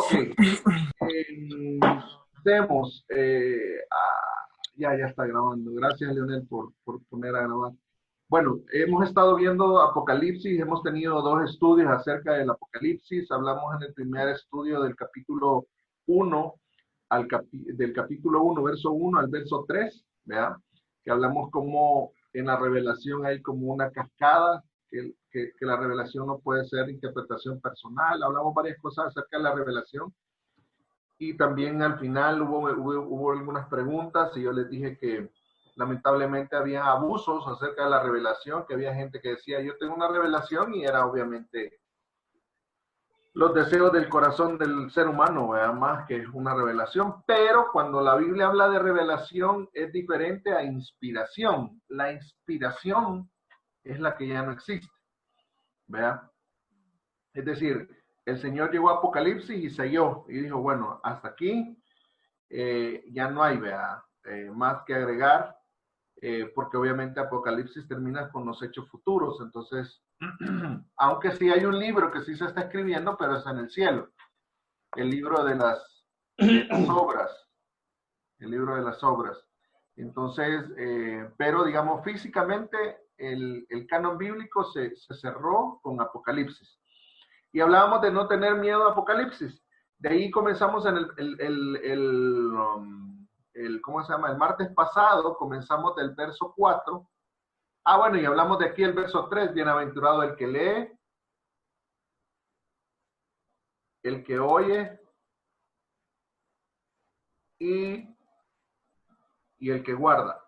Ok. Demos. Ya está grabando. Gracias, Leonel, por poner a grabar. Bueno, hemos estado viendo Apocalipsis, hemos tenido dos estudios acerca del Apocalipsis. Hablamos en el primer estudio del capítulo 1, del capítulo 1, verso 1 al verso 3, ¿verdad? Que hablamos como en la revelación hay como una cascada, que la revelación no puede ser interpretación personal. Hablamos varias cosas acerca de la revelación. Y también al final hubo algunas preguntas y yo les dije que lamentablemente había abusos acerca de la revelación, que había gente que decía, yo tengo una revelación, y era obviamente los deseos del corazón del ser humano, ¿verdad? Más que una revelación. Pero cuando la Biblia habla de revelación es diferente a inspiración. La inspiración es la que ya no existe, ¿verdad? Es decir, el Señor llegó a Apocalipsis y selló y dijo, bueno, hasta aquí ya no hay, ¿verdad? Más que agregar, porque obviamente Apocalipsis termina con los hechos futuros. Entonces, aunque sí hay un libro que sí se está escribiendo, pero es en el cielo, el libro de las obras, el libro de las obras. Entonces, pero digamos, físicamente el canon bíblico se cerró con Apocalipsis. Y hablábamos de no tener miedo a Apocalipsis. De ahí comenzamos en ¿cómo se llama? El martes pasado comenzamos del verso 4. Bueno, y hablamos de aquí el verso 3. Bienaventurado el que lee, el que oye y el que guarda.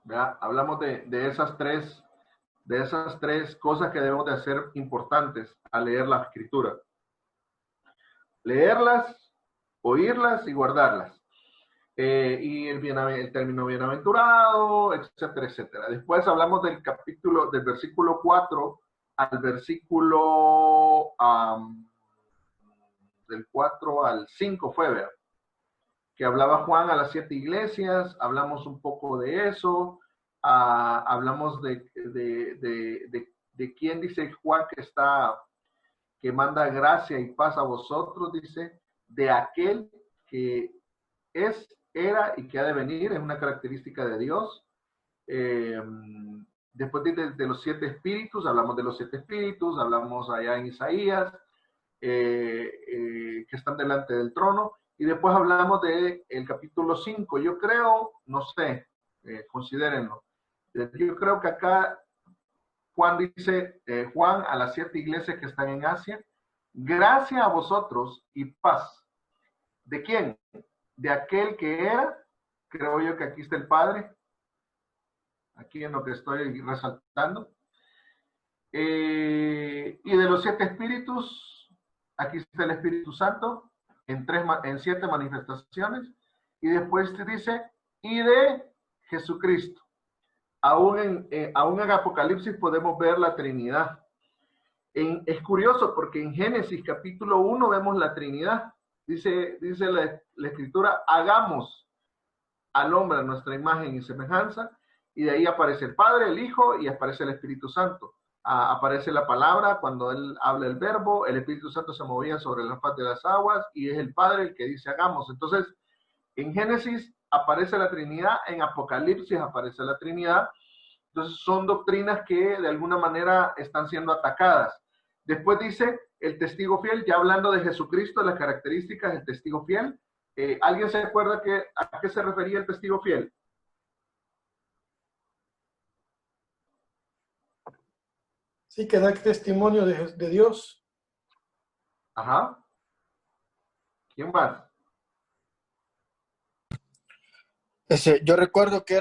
¿Verdad? Hablamos de esas tres cosas que debemos de hacer importantes al leer la escritura. Leerlas, oírlas y guardarlas. Y el término bienaventurado, etcétera, etcétera. Después hablamos del versículo 4 al versículo del 4 al 5 fue, ¿verdad? Que hablaba Juan a las 7 iglesias, hablamos un poco de eso, hablamos de quién dice Juan que manda gracia y paz a vosotros, dice, de aquel que era y que ha de venir, es una característica de Dios. Después de los 7 espíritus, hablamos de los 7 espíritus, hablamos allá en Isaías, que están delante del trono, y después hablamos del capítulo 5. Yo creo, no sé, considérenlo, yo creo que acá Juan dice, Juan a las 7 iglesias que están en Asia, gracia a vosotros y paz. ¿De quién? De aquel que era, creo yo que aquí está el Padre, aquí en lo que estoy resaltando, y de los 7 espíritus, aquí está el Espíritu Santo, en 7 manifestaciones, y después te dice, y de Jesucristo. Aún en Apocalipsis podemos ver la Trinidad. Es curioso porque en Génesis capítulo 1 vemos la Trinidad. Dice la Escritura, hagamos al hombre a nuestra imagen y semejanza, y de ahí aparece el Padre, el Hijo, y aparece el Espíritu Santo. Aparece la palabra cuando él habla el verbo, el Espíritu Santo se movía sobre la faz de las aguas, y es el Padre el que dice hagamos. Entonces, en Génesis aparece la Trinidad, en Apocalipsis aparece la Trinidad. Entonces, son doctrinas que de alguna manera están siendo atacadas. Después dice el testigo fiel, ya hablando de Jesucristo, las características del testigo fiel. ¿Alguien se acuerda a qué se refería el testigo fiel? Sí, que da testimonio de Dios. Ajá. ¿Quién más? Yo recuerdo que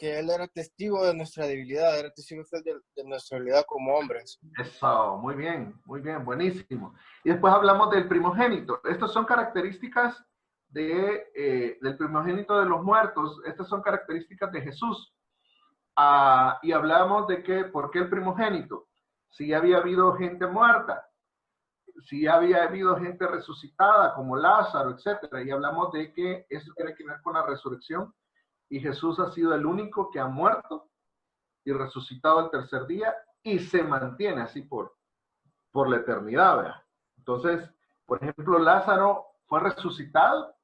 él era testigo de nuestra debilidad, era testigo de nuestra debilidad como hombres. Eso, muy bien, buenísimo. Y después hablamos del primogénito. Estas son características del primogénito de los muertos. Estas son características de Jesús. Y hablamos de ¿por qué el primogénito? Si había habido gente muerta, si había habido gente resucitada como Lázaro, etcétera. Y hablamos de que eso tiene que ver con la resurrección. Y Jesús ha sido el único que ha muerto y resucitado el tercer día y se mantiene así por la eternidad, ¿verdad? Entonces, por ejemplo, Lázaro fue resucitado,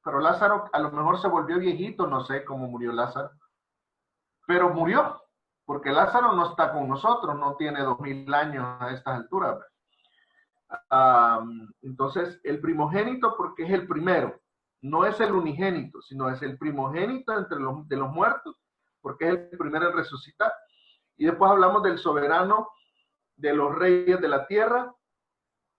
pero Lázaro a lo mejor se volvió viejito, no sé cómo murió Lázaro, pero murió, porque Lázaro no está con nosotros, no tiene 2000 años a estas alturas. Entonces, el primogénito, porque es el primero, no es el unigénito, sino es el primogénito de los muertos, porque es el primero en resucitar. Y después hablamos del soberano de los reyes de la tierra,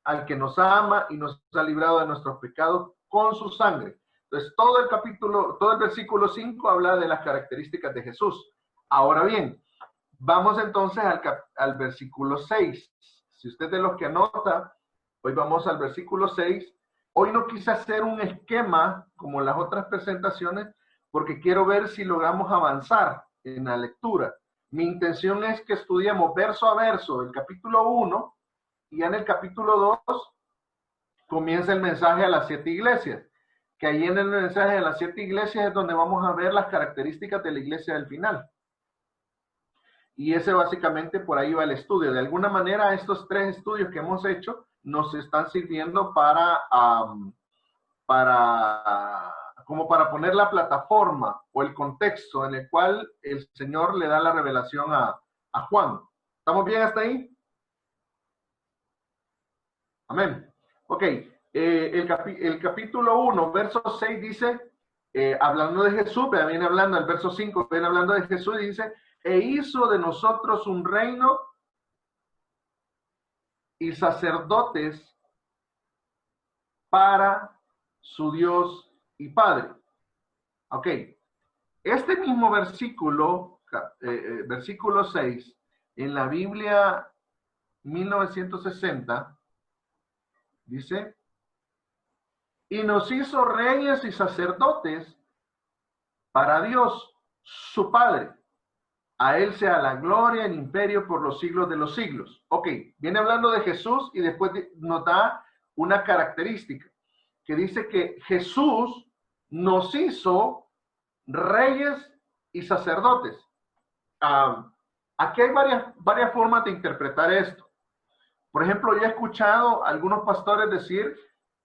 al que nos ama y nos ha librado de nuestros pecados con su sangre. Entonces, todo el versículo 5 habla de las características de Jesús. Ahora bien, vamos entonces al versículo 6. Si usted es de los que anota, hoy vamos al versículo 6. Hoy no quise hacer un esquema como las otras presentaciones, porque quiero ver si logramos avanzar en la lectura. Mi intención es que estudiemos verso a verso el capítulo 1, y en el capítulo 2 comienza el mensaje a las 7 iglesias, que ahí en el mensaje de las 7 iglesias es donde vamos a ver las características de la iglesia del final. Y ese básicamente por ahí va el estudio. De alguna manera estos 3 estudios que hemos hecho nos están sirviendo como para poner la plataforma o el contexto en el cual el Señor le da la revelación a Juan. ¿Estamos bien hasta ahí? Amén. Ok, el capítulo 1, verso 6 dice, hablando de Jesús, viene hablando, el verso 5 viene hablando de Jesús y dice, e hizo de nosotros un reino y sacerdotes para su Dios y Padre. Ok, este mismo versículo, versículo 6, en la Biblia 1960, dice, y nos hizo reyes y sacerdotes para Dios, su Padre. A Él sea la gloria, el imperio por los siglos de los siglos. Ok, viene hablando de Jesús y después nos da una característica que dice que Jesús nos hizo reyes y sacerdotes. Aquí hay varias formas de interpretar esto. Por ejemplo, yo he escuchado a algunos pastores decir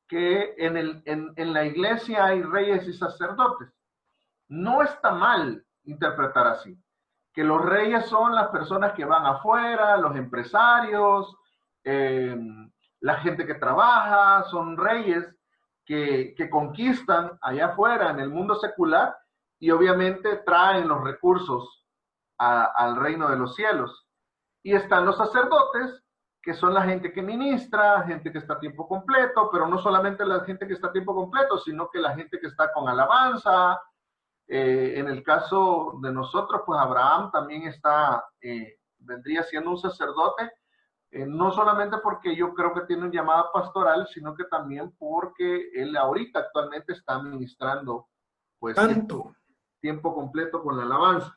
que en la iglesia hay reyes y sacerdotes. No está mal interpretar así, que los reyes son las personas que van afuera, los empresarios, la gente que trabaja, son reyes que conquistan allá afuera en el mundo secular y obviamente traen los recursos al reino de los cielos. Y están los sacerdotes, que son la gente que ministra, gente que está a tiempo completo, pero no solamente la gente que está a tiempo completo, sino que la gente que está con alabanza. En el caso de nosotros, pues Abraham también vendría siendo un sacerdote, no solamente porque yo creo que tiene un llamado pastoral, sino que también porque él ahorita actualmente está ministrando, pues, tiempo completo con la alabanza.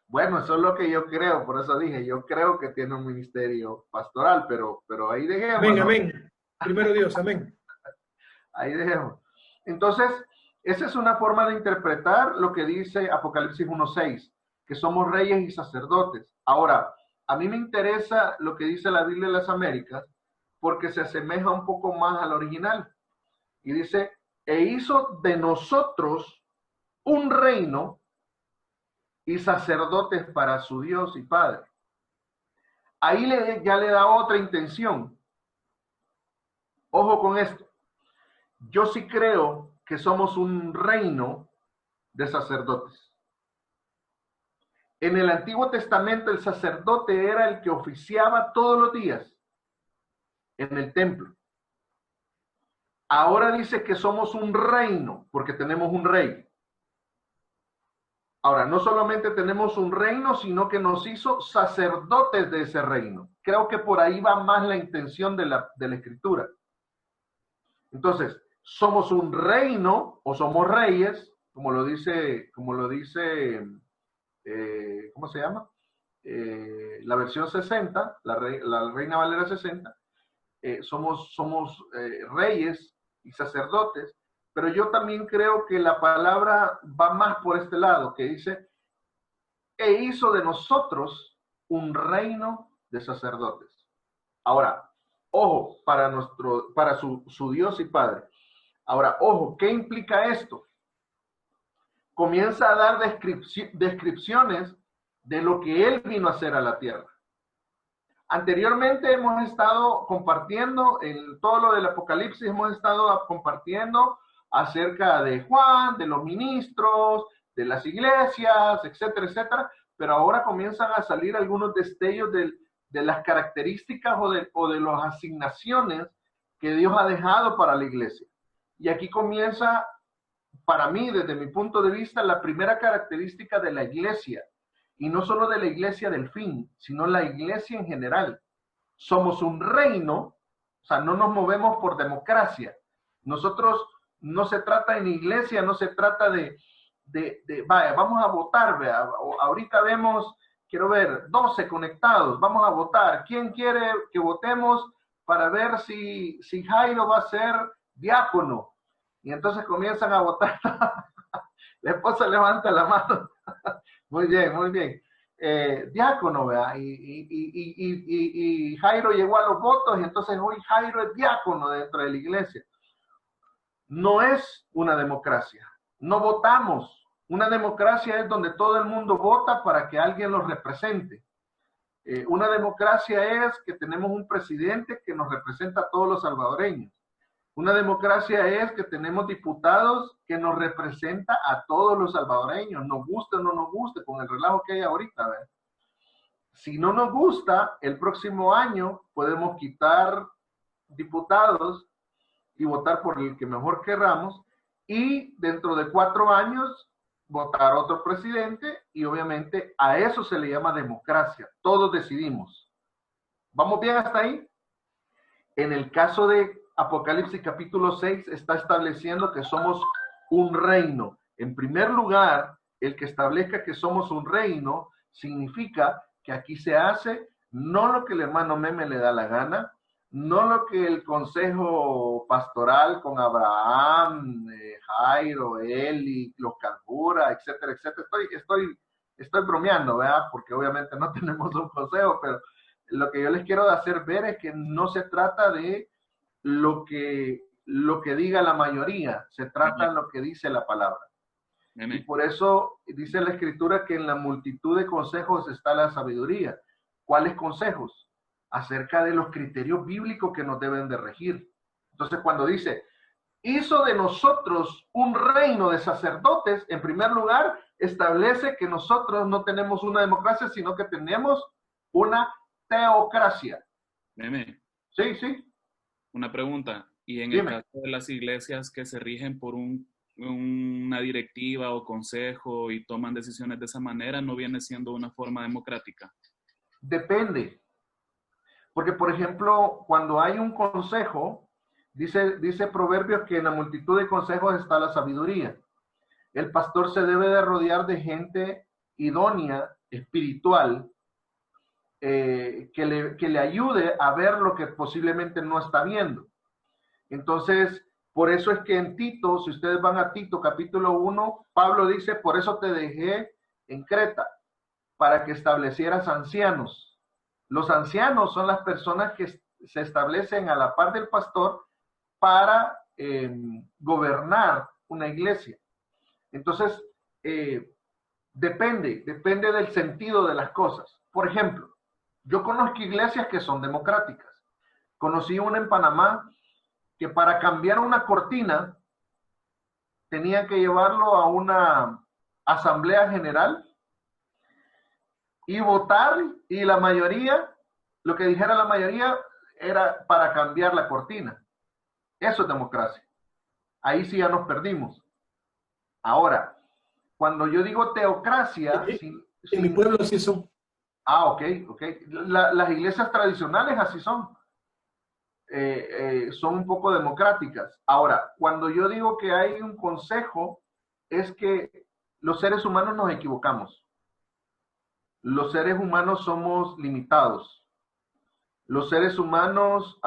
Bueno, eso es lo que yo creo, por eso dije, yo creo que tiene un ministerio pastoral, pero ahí dejemos. Amén, amén. Primero Dios, amén. Ahí dejemos. Entonces, esa es una forma de interpretar lo que dice Apocalipsis 1:6, que somos reyes y sacerdotes. Ahora, a mí me interesa lo que dice la Biblia de las Américas, porque se asemeja un poco más al original. Y dice, e hizo de nosotros un reino y sacerdotes para su Dios y Padre. Ahí ya le da otra intención. Ojo con esto. Yo sí creo que somos un reino de sacerdotes. En el Antiguo Testamento el sacerdote era el que oficiaba todos los días en el templo. Ahora dice que somos un reino porque tenemos un rey. Ahora, no solamente tenemos un reino, sino que nos hizo sacerdotes de ese reino. Creo que por ahí va más la intención de la Escritura. Entonces, somos un reino o somos reyes, como lo dice, ¿cómo se llama? La versión 60, la Reina Valera 60. Somos reyes y sacerdotes. Pero yo también creo que la palabra va más por este lado, que dice, e hizo de nosotros un reino de sacerdotes. Ahora, Ojo, para su Dios y Padre. Ahora, ojo, ¿qué implica esto? Comienza a dar descripciones de lo que Él vino a hacer a la tierra. Anteriormente hemos estado compartiendo, en todo lo del Apocalipsis, hemos estado compartiendo acerca de Juan, de los ministros, de las iglesias, etcétera, etcétera, pero ahora comienzan a salir algunos destellos de las características o de las asignaciones que Dios ha dejado para la iglesia. Y aquí comienza, para mí, desde mi punto de vista, la primera característica de la iglesia, y no solo de la iglesia del fin, sino la iglesia en general. Somos un reino, o sea, no nos movemos por democracia. Nosotros, no se trata en iglesia, no se trata vaya, vamos a votar, vea, ahorita vemos, quiero ver, 12 conectados, vamos a votar. ¿Quién quiere que votemos para ver si Jairo va a ser diácono? Y entonces comienzan a votar. La esposa levanta la mano. Muy bien, muy bien. Diácono, ¿verdad? Y Jairo llegó a los votos y entonces hoy Jairo es diácono dentro de la iglesia. No es una democracia. No votamos. Una democracia es donde todo el mundo vota para que alguien los represente. Una democracia es que tenemos un presidente que nos representa a todos los salvadoreños. Una democracia es que tenemos diputados que nos representa a todos los salvadoreños, nos guste o no nos guste, con el relajo que hay ahorita, ¿verdad? Si no nos gusta, el próximo año podemos quitar diputados y votar por el que mejor querramos, y dentro de 4 años votar otro presidente, y obviamente a eso se le llama democracia. Todos decidimos. ¿Vamos bien hasta ahí? En el caso de Apocalipsis capítulo 6 está estableciendo que somos un reino. En primer lugar, el que establezca que somos un reino significa que aquí se hace no lo que el hermano Meme le da la gana, no lo que el consejo pastoral con Abraham, Jairo, Eli, los Canjura, etcétera, etcétera. Estoy bromeando, ¿verdad? Porque obviamente no tenemos un consejo, pero lo que yo les quiero hacer ver es que no se trata de lo que diga la mayoría, se trata de lo que dice la palabra. Y por eso dice la Escritura que en la multitud de consejos está la sabiduría. ¿Cuáles consejos? Acerca de los criterios bíblicos que nos deben de regir. Entonces, cuando dice, hizo de nosotros un reino de sacerdotes, en primer lugar, establece que nosotros no tenemos una democracia, sino que tenemos una teocracia. Meme. Sí, sí. Una pregunta. ¿Y en Dime. el caso de las iglesias que se rigen por una directiva o consejo y toman decisiones de esa manera, no viene siendo una forma democrática? Depende. Porque, por ejemplo, cuando hay un consejo, dice Proverbios que en la multitud de consejos está la sabiduría. El pastor se debe de rodear de gente idónea, espiritual, que le ayude a ver lo que posiblemente no está viendo. Entonces, por eso es que en Tito, si ustedes van a Tito capítulo 1, Pablo dice, por eso te dejé en Creta, para que establecieras ancianos. Los ancianos son las personas que se establecen a la par del pastor para gobernar una iglesia. Entonces, depende del sentido de las cosas. Por ejemplo, yo conozco iglesias que son democráticas. Conocí una en Panamá que para cambiar una cortina tenían que llevarlo a una asamblea general y votar, y la mayoría, lo que dijera la mayoría era para cambiar la cortina. Eso es democracia. Ahí sí ya nos perdimos. Ahora, cuando yo digo teocracia... En mi pueblo sí son. Ah, ok. Las iglesias tradicionales así son. Son un poco democráticas. Ahora, cuando yo digo que hay un consejo, es que los seres humanos nos equivocamos. Los seres humanos somos limitados. Los seres humanos,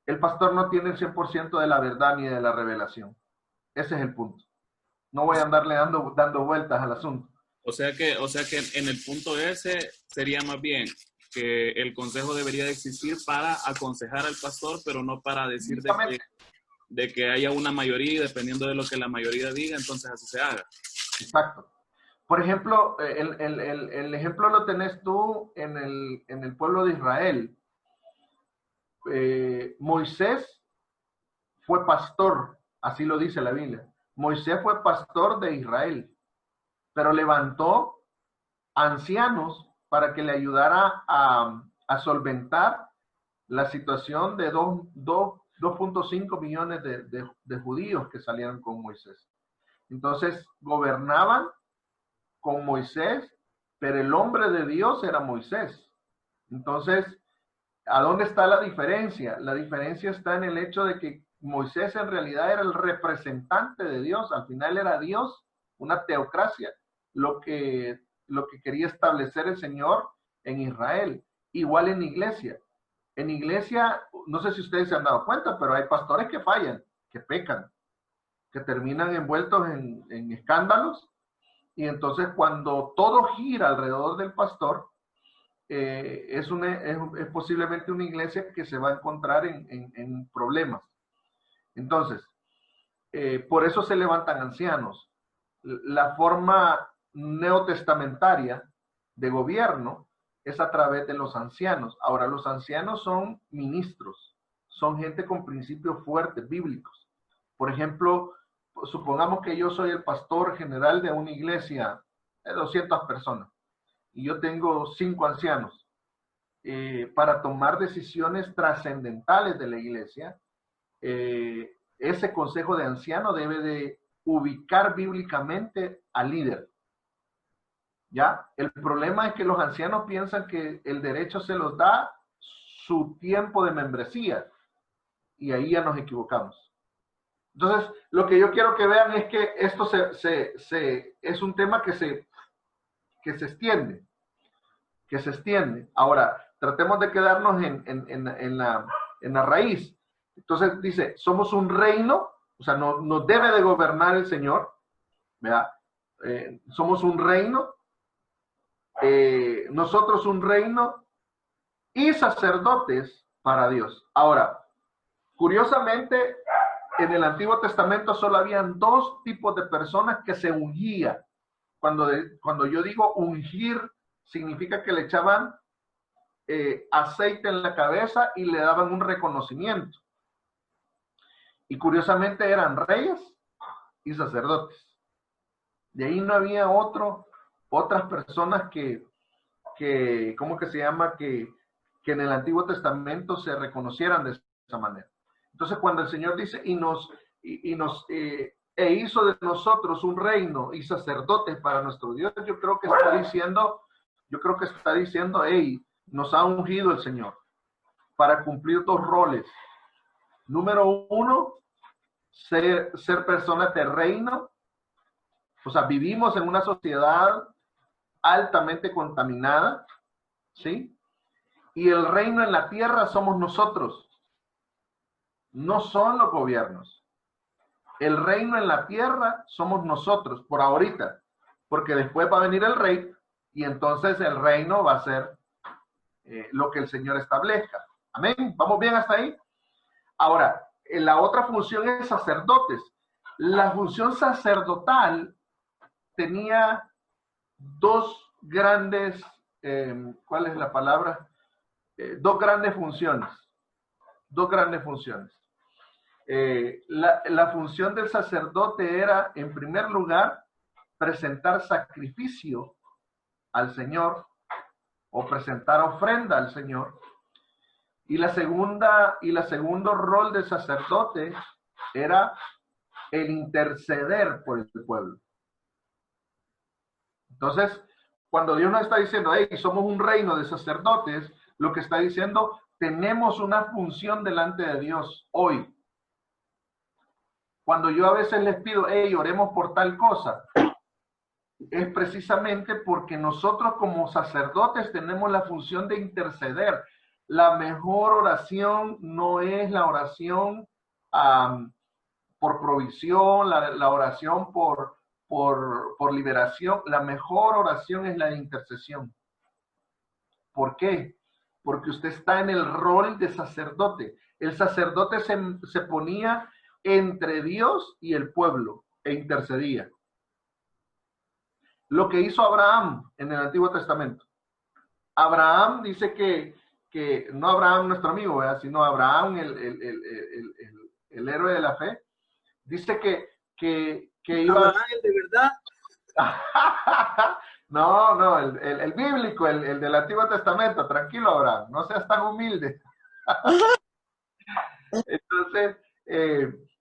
el pastor no tiene el 100% de la verdad ni de la revelación. Ese es el punto. No voy a andarle dando vueltas al asunto. O sea que en el punto ese sería más bien, que el consejo debería de existir para aconsejar al pastor, pero no para decir de que haya una mayoría y dependiendo de lo que la mayoría diga, entonces así se haga. Exacto. Por ejemplo, el ejemplo lo tenés tú en el pueblo de Israel. Moisés fue pastor, así lo dice la Biblia. Moisés fue pastor de Israel, pero levantó ancianos para que le ayudara a solventar la situación de 2.5 millones de judíos que salieron con Moisés. Entonces, gobernaban con Moisés, pero el hombre de Dios era Moisés. Entonces, ¿a dónde está la diferencia? La diferencia está en el hecho de que Moisés en realidad era el representante de Dios. Al final era Dios, una teocracia, lo que quería establecer el Señor en Israel. Igual en iglesia. En iglesia, no sé si ustedes se han dado cuenta, pero hay pastores que fallan, que pecan, que terminan envueltos en escándalos. Y entonces cuando todo gira alrededor del pastor, es posiblemente una iglesia que se va a encontrar en problemas. Entonces, por eso se levantan ancianos. La forma neotestamentaria de gobierno es a través de los ancianos. Ahora, los ancianos son ministros, son gente con principios fuertes, bíblicos. Por ejemplo, supongamos que yo soy el pastor general de una iglesia de 200 personas y yo tengo 5 ancianos. Para tomar decisiones trascendentales de la iglesia, ese consejo de ancianos debe de ubicar bíblicamente al líder. ¿Ya? El problema es que los ancianos piensan que el derecho se los da su tiempo de membresía y ahí ya nos equivocamos. Entonces, lo que yo quiero que vean es que esto es un tema que se extiende. Ahora, tratemos de quedarnos en la raíz. Entonces dice, somos un reino, o sea, nos debe de gobernar el Señor, ¿verdad? Somos un reino, nosotros un reino y sacerdotes para Dios. Ahora, curiosamente, en el Antiguo Testamento solo habían 2 tipos de personas que se ungían. Cuando yo digo ungir, significa que le echaban aceite en la cabeza y le daban un reconocimiento. Y curiosamente eran reyes y sacerdotes. De ahí no había otras personas que ¿cómo que se llama? Que en el Antiguo Testamento se reconocieran de esa manera. Entonces, cuando el Señor dice, e hizo de nosotros un reino y sacerdotes para nuestro Dios, yo creo que está diciendo, hey, nos ha ungido el Señor para cumplir 2 roles. Número 1, ser personas de reino. O sea, vivimos en una sociedad altamente contaminada, ¿sí? Y el reino en la tierra somos nosotros, no son los gobiernos. El reino en la tierra somos nosotros, por ahorita, porque después va a venir el rey y entonces el reino va a ser lo que el Señor establezca. Amén. ¿Vamos bien hasta ahí? Ahora, la otra función es sacerdotes. La función sacerdotal tenía 2 grandes, ¿cuál es la palabra? 2 grandes funciones. 2 grandes funciones. La función del sacerdote era, en primer lugar, presentar sacrificio al Señor o presentar ofrenda al Señor. Y el segundo rol del sacerdote era el interceder por el pueblo. Entonces, cuando Dios nos está diciendo, hey, somos un reino de sacerdotes, lo que está diciendo, tenemos una función delante de Dios hoy. Cuando yo a veces les pido, hey, oremos por tal cosa, es precisamente porque nosotros como sacerdotes tenemos la función de interceder. La mejor oración no es la oración por provisión, la oración por liberación. La mejor oración es la de intercesión. ¿Por qué? porque usted está en el rol de sacerdote. El sacerdote se ponía entre Dios y el pueblo e intercedía. Lo que hizo Abraham en el Antiguo Testamento. Abraham dice que no Abraham nuestro amigo, ¿verdad? Sino Abraham, el héroe de la fe, dice que iba... Abraham, el de verdad. No, el bíblico, el del Antiguo Testamento. Tranquilo, Abraham, no seas tan humilde. Entonces,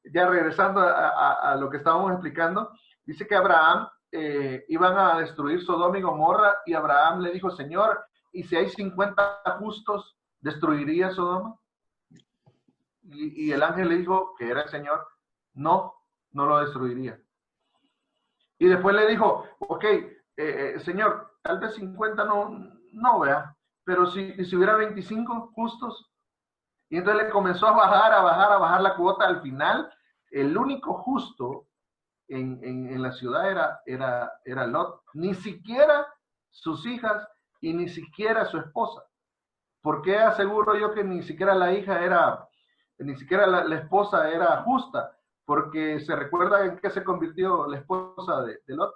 ya regresando a lo que estábamos explicando, dice que Abraham iban a destruir Sodoma y Gomorra, y Abraham le dijo, Señor, ¿y si hay 50 justos, destruiría Sodoma? Y el ángel le dijo, que era el Señor, no lo destruiría. Y después le dijo, ok, Señor, tal vez 50 no vea, pero si hubiera 25 justos. Y entonces le comenzó a bajar la cuota. Al final, el único justo en la ciudad era Lot. Ni siquiera sus hijas y ni siquiera su esposa. ¿Por qué aseguro yo que ni siquiera la hija ni siquiera la esposa era justa? Porque se recuerda en qué se convirtió la esposa de Lot.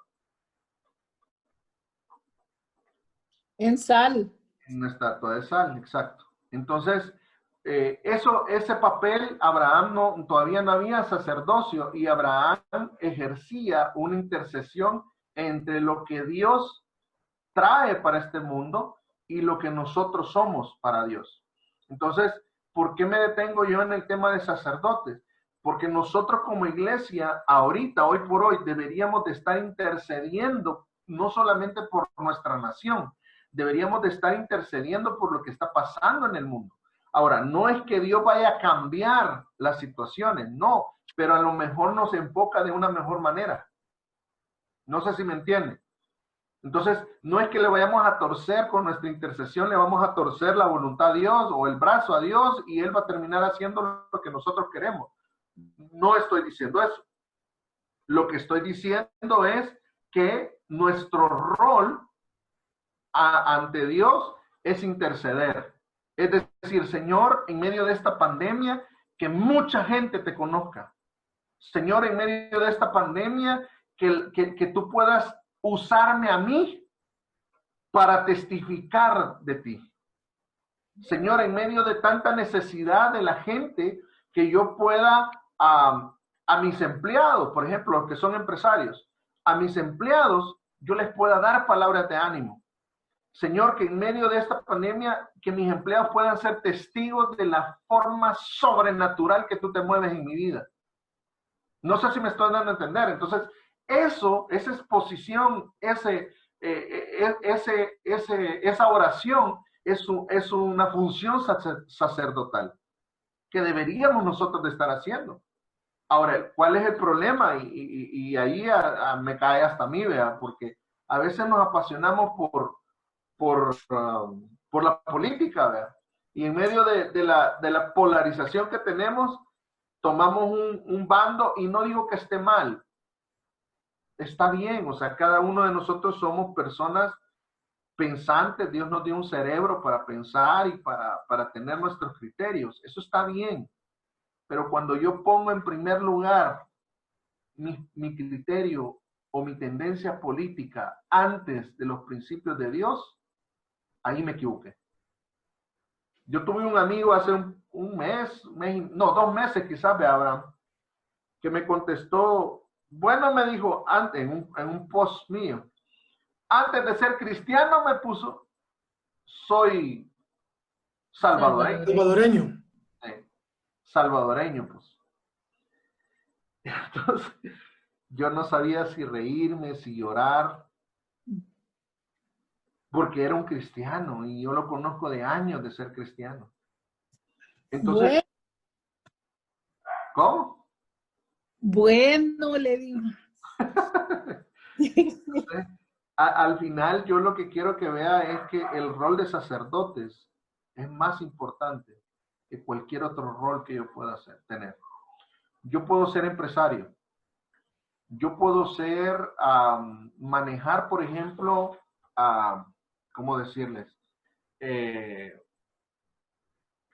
En sal. En una estatua de sal, exacto. Entonces, ese papel, Abraham todavía no había sacerdocio, y Abraham ejercía una intercesión entre lo que Dios trae para este mundo y lo que nosotros somos para Dios. Entonces, ¿por qué me detengo yo en el tema de sacerdotes? Porque nosotros como iglesia, ahorita, hoy por hoy, deberíamos de estar intercediendo no solamente por nuestra nación, deberíamos de estar intercediendo por lo que está pasando en el mundo. Ahora, no es que Dios vaya a cambiar las situaciones, no, pero a lo mejor nos enfoca de una mejor manera. No sé si me entienden. Entonces, no es que le vayamos a torcer con nuestra intercesión, le vamos a torcer la voluntad a Dios o el brazo a Dios, y Él va a terminar haciendo lo que nosotros queremos. No estoy diciendo eso. Lo que estoy diciendo es que nuestro rol ante Dios es interceder. Es decir, Señor, en medio de esta pandemia, que mucha gente te conozca. Señor, en medio de esta pandemia, que tú puedas usarme a mí para testificar de ti. Señor, en medio de tanta necesidad de la gente, que yo pueda a mis empleados, por ejemplo, los que son empresarios, a mis empleados, yo les pueda dar palabras de ánimo. Señor, que en medio de esta pandemia, que mis empleados puedan ser testigos de la forma sobrenatural que tú te mueves en mi vida. No sé si me estoy dando a entender. Entonces, esa exposición, esa oración es una función sacerdotal que deberíamos nosotros de estar haciendo. Ahora, ¿cuál es el problema? Y ahí me cae hasta a mí, ¿vea? Porque a veces nos apasionamos por la política, ¿verdad? Y en medio de la polarización que tenemos, tomamos un bando, y no digo que esté mal, está bien, o sea, cada uno de nosotros somos personas pensantes, Dios nos dio un cerebro para pensar y para tener nuestros criterios, eso está bien, pero cuando yo pongo en primer lugar mi criterio o mi tendencia política antes de los principios de Dios, ahí me equivoqué. Yo tuve un amigo hace un mes, 2 meses quizás, de Abraham, que me contestó, bueno, me dijo antes, en un post mío, antes de ser cristiano me puso, soy salvadoreño. Salvadoreño. Salvadoreño, pues. Entonces, yo no sabía si reírme, si llorar, porque era un cristiano y yo lo conozco de años de ser cristiano. Entonces, ¿cómo? Bueno, le digo. Entonces, al final, yo lo que quiero que vea es que el rol de sacerdotes es más importante que cualquier otro rol que yo pueda tener. Yo puedo ser empresario. Yo puedo manejar, por ejemplo, ¿cómo decirles?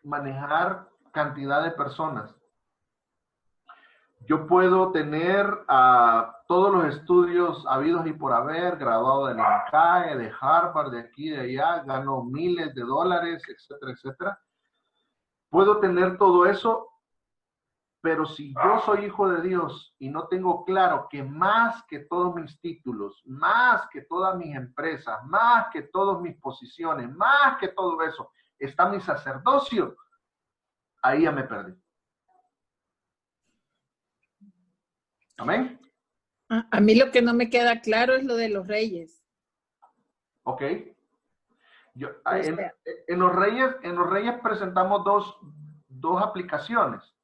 manejar cantidad de personas. Yo puedo tener todos los estudios habidos y por haber, graduado del INCAE, de Harvard, de aquí, de allá, gano miles de dólares, etcétera, etcétera. Puedo tener todo eso, pero si yo soy hijo de Dios y no tengo claro que más que todos mis títulos, más que todas mis empresas, más que todas mis posiciones, más que todo eso, está mi sacerdocio, ahí ya me perdí. Amén. A mí lo que no me queda claro es lo de los reyes. Ok. O sea, En los reyes presentamos dos aplicaciones.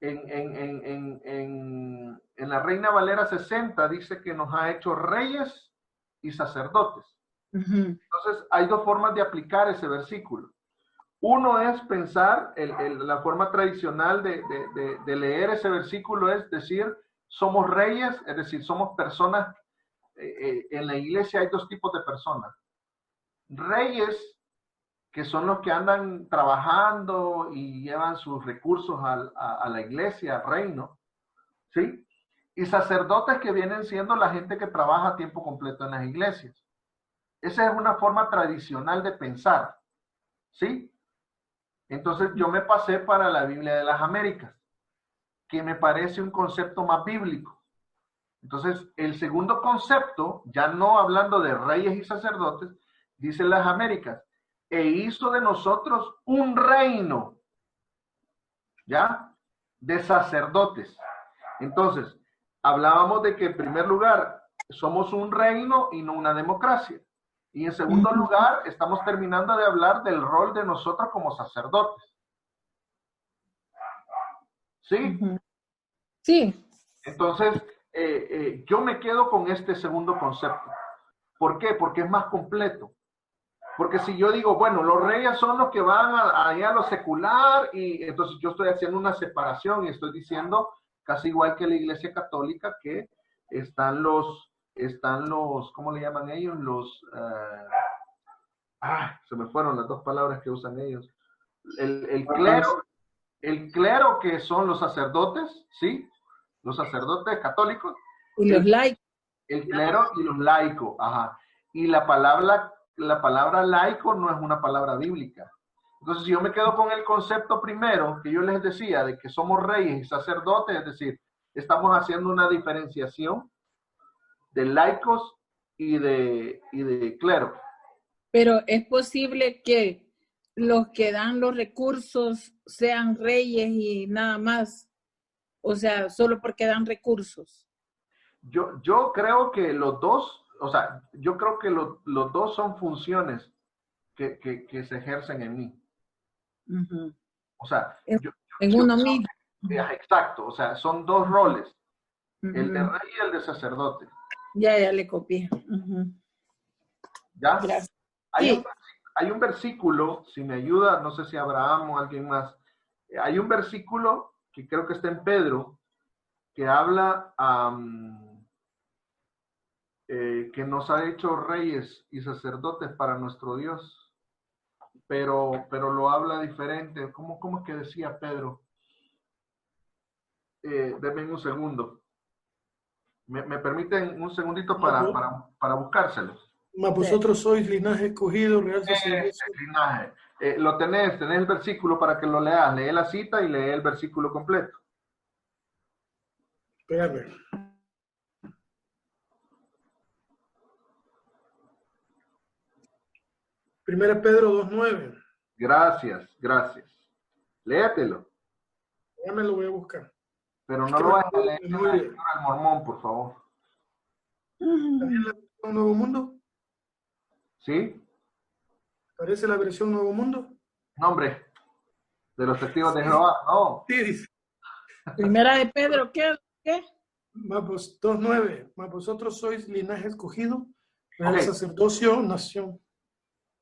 En la Reina Valera 60 dice que nos ha hecho reyes y sacerdotes. Entonces, hay dos formas de aplicar ese versículo. Uno es pensar, la forma tradicional de leer ese versículo es decir, somos reyes, es decir, somos personas, en la iglesia hay dos tipos de personas. Reyes, que son los que andan trabajando y llevan sus recursos a la iglesia, al reino, ¿sí? Y sacerdotes que vienen siendo la gente que trabaja a tiempo completo en las iglesias. Esa es una forma tradicional de pensar, ¿sí? Entonces yo me pasé para la Biblia de las Américas, que me parece un concepto más bíblico. Entonces, el segundo concepto, ya no hablando de reyes y sacerdotes, dice las Américas, e hizo de nosotros un reino, ¿ya? De sacerdotes. Entonces, hablábamos de que en primer lugar, somos un reino y no una democracia. Y en segundo lugar, estamos terminando de hablar del rol de nosotros como sacerdotes. ¿Sí? Sí. Entonces, yo me quedo con este segundo concepto. ¿Por qué? Porque es más completo. Porque si yo digo, bueno, los reyes son los que van allá a lo secular, y entonces yo estoy haciendo una separación y estoy diciendo, casi igual que la Iglesia Católica, que están los, ¿cómo le llaman ellos? Se me fueron las dos palabras que usan ellos. El clero que son los sacerdotes, ¿sí? Los sacerdotes católicos. Y los laicos. El clero y los laicos, ajá. Y la palabra laico no es una palabra bíblica. Entonces, si yo me quedo con el concepto primero que yo les decía de que somos reyes y sacerdotes, es decir, estamos haciendo una diferenciación de laicos y de clero. Pero es posible que los que dan los recursos sean reyes y nada más. O sea, solo porque dan recursos. Yo creo que los dos, o sea, yo creo que los dos son funciones que se ejercen en mí. O sea, en uno mismo. Exacto, o sea, son dos roles, el de rey y el de sacerdote. Ya le copié. ¿Ya? Gracias. Hay un versículo, si me ayuda, no sé si Abraham o alguien más, hay un versículo que creo que está en Pedro, que habla que nos ha hecho reyes y sacerdotes para nuestro Dios, pero lo habla diferente. ¿Cómo es que decía Pedro? Denme un segundo. ¿Me permiten un segundito para buscárselos? Mas vosotros sois linaje escogido, real sacerdocio. Linaje. Lo tenés el versículo para que lo leas. Lee la cita y lee el versículo completo. Espérame. Primera Pedro 2:9. Gracias. Léetelo. Ya me lo voy a buscar. Pero no lo vayas a leer al mormón, por favor. ¿También la versión Nuevo Mundo? ¿Sí? ¿Parece la versión Nuevo Mundo? No, hombre. De los testigos de Jehová, no. Sí, dice. Primera de Pedro, ¿qué? 2:9. Mas vosotros sois linaje escogido, real sacerdocio, nación.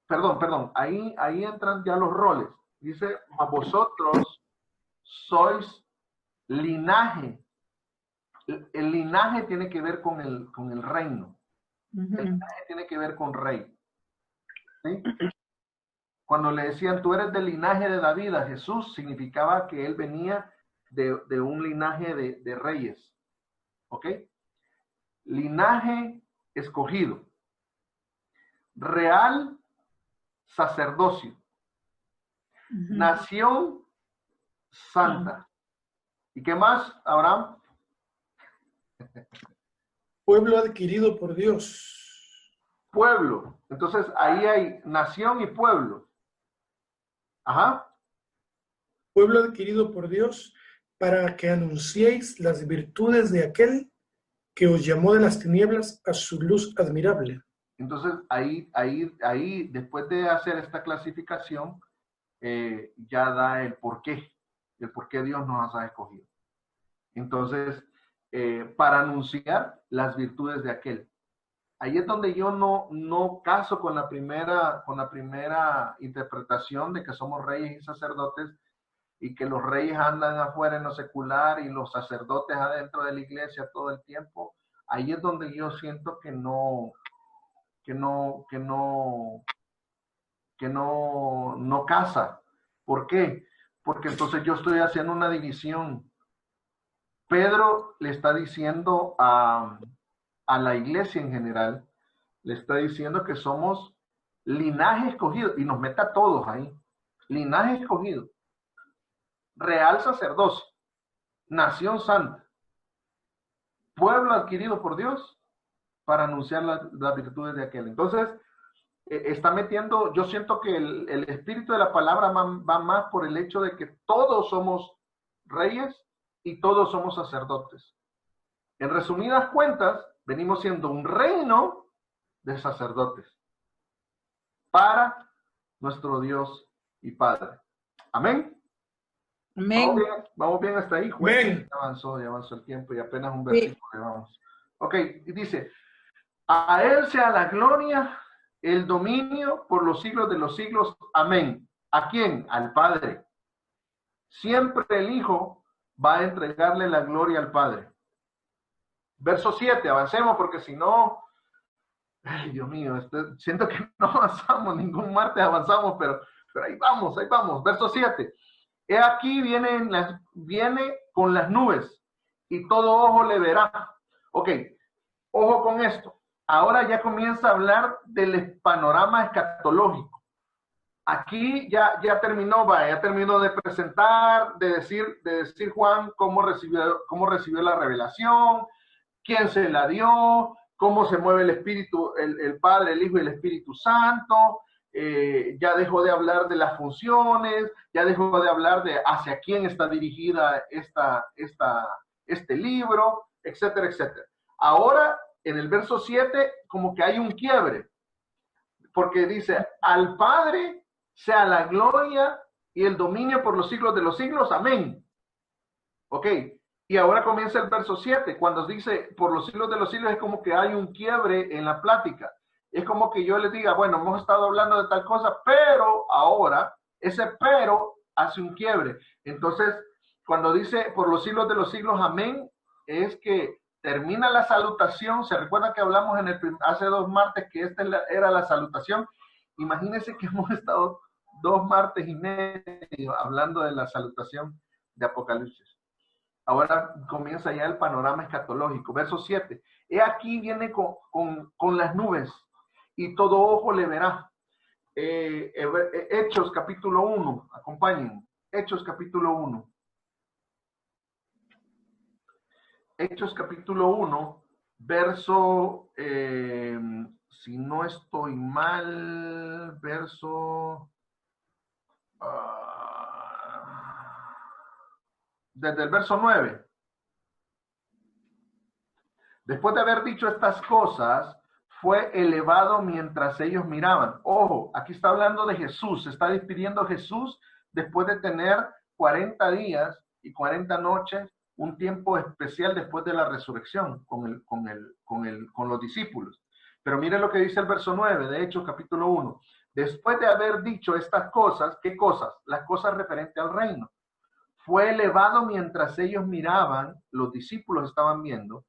Perdón. Ahí entran ya los roles. Dice, mas vosotros sois linaje. El linaje tiene que ver con el reino. El linaje tiene que ver con rey. ¿Sí? Cuando le decían, tú eres del linaje de David a Jesús, significaba que él venía de un linaje de reyes. ¿Ok? Linaje escogido. Real sacerdocio. Nación santa. ¿Y qué más, Abraham? Pueblo adquirido por Dios. Pueblo. Entonces, ahí hay nación y pueblo. Ajá. Pueblo adquirido por Dios, para que anunciéis las virtudes de aquel que os llamó de las tinieblas a su luz admirable. Entonces, ahí, después de hacer esta clasificación, ya da el por qué Dios nos ha escogido. Entonces, para anunciar las virtudes de aquel. Ahí es donde yo no caso con la primera interpretación de que somos reyes y sacerdotes y que los reyes andan afuera en lo secular y los sacerdotes adentro de la iglesia todo el tiempo. Ahí es donde yo siento que no casa. ¿Por qué? Porque entonces yo estoy haciendo una división. Pedro le está diciendo a la iglesia en general, le está diciendo que somos linaje escogido, y nos mete a todos ahí. Linaje escogido, real sacerdocio, nación santa, pueblo adquirido por Dios para anunciar las virtudes de aquel. Entonces, está metiendo, yo siento que el espíritu de la palabra va más por el hecho de que todos somos reyes y todos somos sacerdotes. En resumidas cuentas, venimos siendo un reino de sacerdotes para nuestro Dios y Padre. Amén. Amén. Vamos bien hasta ahí. Amén. Ya avanzó el tiempo y apenas un versículo llevamos. Ok, y dice, a Él sea la gloria, el dominio por los siglos de los siglos. Amén. ¿A quién? Al Padre. Siempre el Hijo va a entregarle la gloria al Padre. Verso 7, avancemos porque si no, ay Dios mío, siento que no avanzamos, ningún martes avanzamos, pero ahí vamos. Verso 7, he aquí viene con las nubes y todo ojo le verá. Ok, ojo con esto. Ahora ya comienza a hablar del panorama escatológico. Aquí ya terminó de presentar, de decir Juan cómo recibió la revelación, quién se la dio, cómo se mueve el Espíritu, el Padre, el Hijo y el Espíritu Santo. Ya dejó de hablar de las funciones, ya dejó de hablar de hacia quién está dirigida este libro, etcétera, etcétera. Ahora, en el verso 7, como que hay un quiebre, porque dice, al Padre sea la gloria y el dominio por los siglos de los siglos. Amén. Ok. Y ahora comienza el verso 7. Cuando dice por los siglos de los siglos, es como que hay un quiebre en la plática. Es como que yo les diga, bueno, hemos estado hablando de tal cosa, pero ahora ese pero hace un quiebre. Entonces, cuando dice por los siglos de los siglos, amén, es que termina la salutación. Se recuerda que hablamos hace 2 martes que esta era la salutación. Imagínense que hemos estado 2 martes y medio hablando de la salutación de Apocalipsis. Ahora comienza ya el panorama escatológico. Verso 7. He aquí viene con las nubes y todo ojo le verá. Hechos capítulo 1. Acompañen. Hechos capítulo 1. Hechos capítulo 1, verso, si no estoy mal, verso, desde el verso 9. Después de haber dicho estas cosas, fue elevado mientras ellos miraban. Ojo, aquí está hablando de Jesús, se está despidiendo Jesús después de tener 40 días y 40 noches, un tiempo especial después de la resurrección con los discípulos. Pero mire lo que dice el verso 9 de Hechos capítulo 1. Después de haber dicho estas cosas, ¿qué cosas? Las cosas referentes al reino. Fue elevado mientras ellos miraban, los discípulos estaban viendo,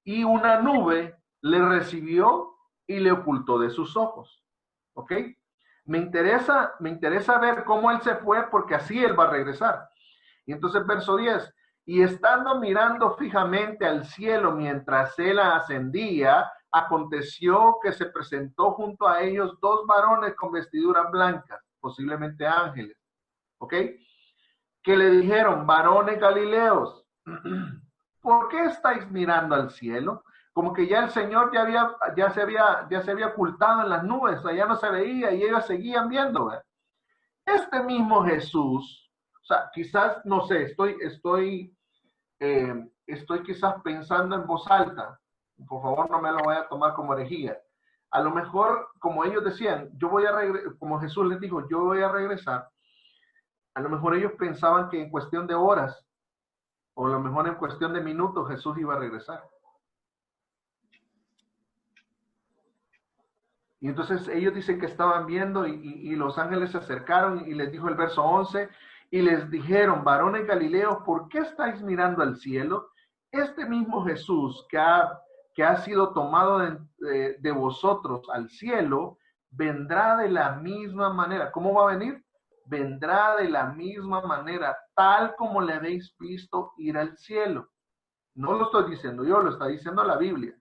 y una nube le recibió y le ocultó de sus ojos. ¿Ok? Me interesa ver cómo él se fue, porque así él va a regresar. Y entonces verso 10, y estando mirando fijamente al cielo mientras él ascendía, aconteció que se presentó junto a ellos dos varones con vestiduras blancas, posiblemente ángeles, ¿ok? Que le dijeron, varones galileos, ¿por qué estáis mirando al cielo? Como que ya el Señor ya se había ocultado en las nubes, o sea, ya no se veía y ellos seguían viendo, ¿verdad? Este mismo Jesús, o sea, quizás, no sé, estoy quizás pensando en voz alta, por favor no me lo vaya a tomar como herejía. A lo mejor, como ellos decían, como Jesús les dijo, yo voy a regresar, a lo mejor ellos pensaban que en cuestión de horas, o a lo mejor en cuestión de minutos, Jesús iba a regresar. Y entonces ellos dicen que estaban viendo y los ángeles se acercaron y les dijo el verso 11, y les dijeron, varones galileos, ¿por qué estáis mirando al cielo? Este mismo Jesús que ha sido tomado de vosotros al cielo, vendrá de la misma manera. ¿Cómo va a venir? Vendrá de la misma manera, tal como le habéis visto ir al cielo. No lo estoy diciendo yo, lo está diciendo la Biblia.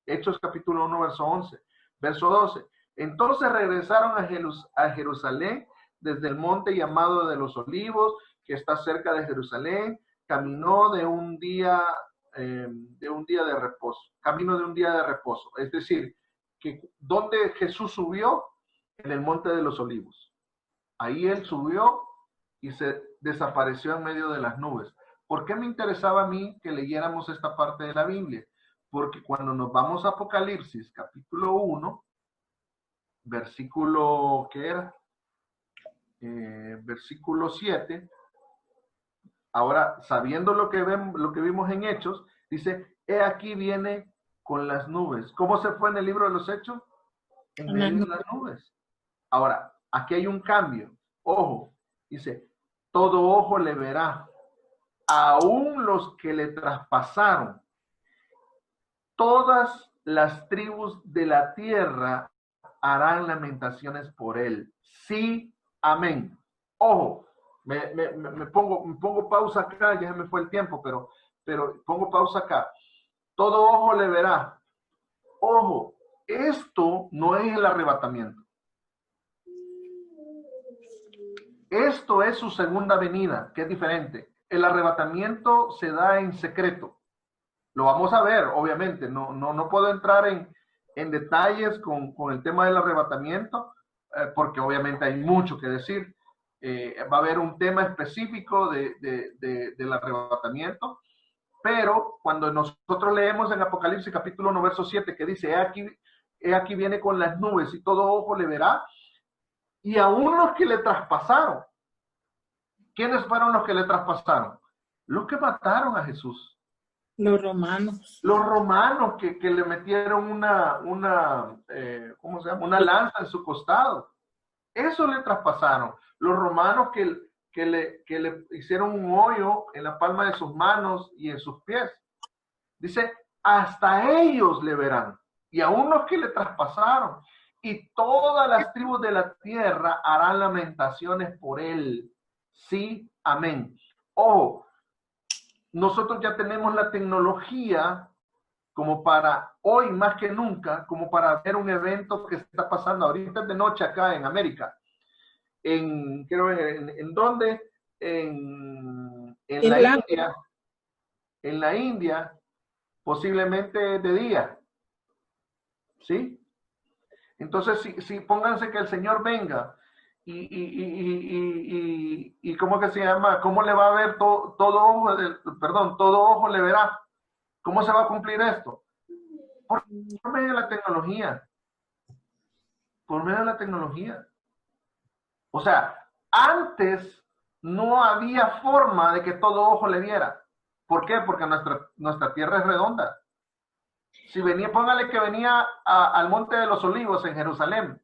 Hechos capítulo 1, verso 11. Verso 12. Entonces regresaron a Jerusalén desde el monte llamado de los Olivos, que está cerca de Jerusalén. Caminó de un día de reposo. Camino de un día de reposo. Es decir, que ¿dónde Jesús subió? En el monte de los Olivos. Ahí él subió y se desapareció en medio de las nubes. ¿Por qué me interesaba a mí que leyéramos esta parte de la Biblia? Porque cuando nos vamos a Apocalipsis, capítulo 1, versículo, ¿qué era? Versículo 7, ahora, sabiendo lo que vimos en Hechos, dice, he aquí viene con las nubes. ¿Cómo se fue en el libro de los Hechos? En medio de las nubes. Ahora, aquí hay un cambio. Ojo, dice, todo ojo le verá, aún los que le traspasaron. Todas las tribus de la tierra harán lamentaciones por él. Sí, amén. Ojo, me pongo pausa acá, ya me fue el tiempo, pero pongo pausa acá. Todo ojo le verá. Ojo, esto no es el arrebatamiento. Esto es su segunda venida, que es diferente. El arrebatamiento se da en secreto. Lo vamos a ver, obviamente. No puedo entrar en detalles con el tema del arrebatamiento, porque obviamente hay mucho que decir. Va a haber un tema específico del arrebatamiento, pero cuando nosotros leemos en Apocalipsis capítulo 1, verso 7, que dice, he aquí viene con las nubes y todo ojo le verá, y aún los que le traspasaron. ¿Quiénes fueron los que le traspasaron? Los que mataron a Jesús. Los romanos. Los romanos que le metieron una lanza en su costado. Eso le traspasaron. Los romanos que le hicieron un hoyo en la palma de sus manos y en sus pies. Dice, hasta ellos le verán. Y aún los que le traspasaron. Y todas las tribus de la tierra harán lamentaciones por él. Sí, amén. Ojo, nosotros ya tenemos la tecnología como para hoy más que nunca, como para ver un evento que está pasando ahorita de noche acá en América. ¿En dónde? En la India. En la India, posiblemente de día. ¿Sí? Entonces, si pónganse que el Señor venga y ¿cómo que se llama? ¿Cómo le va a ver todo ojo le verá? ¿Cómo se va a cumplir esto? Por medio de la tecnología. Por medio de la tecnología. O sea, antes no había forma de que todo ojo le viera. ¿Por qué? Porque nuestra tierra es redonda. Si venía, póngale que venía al Monte de los Olivos en Jerusalén.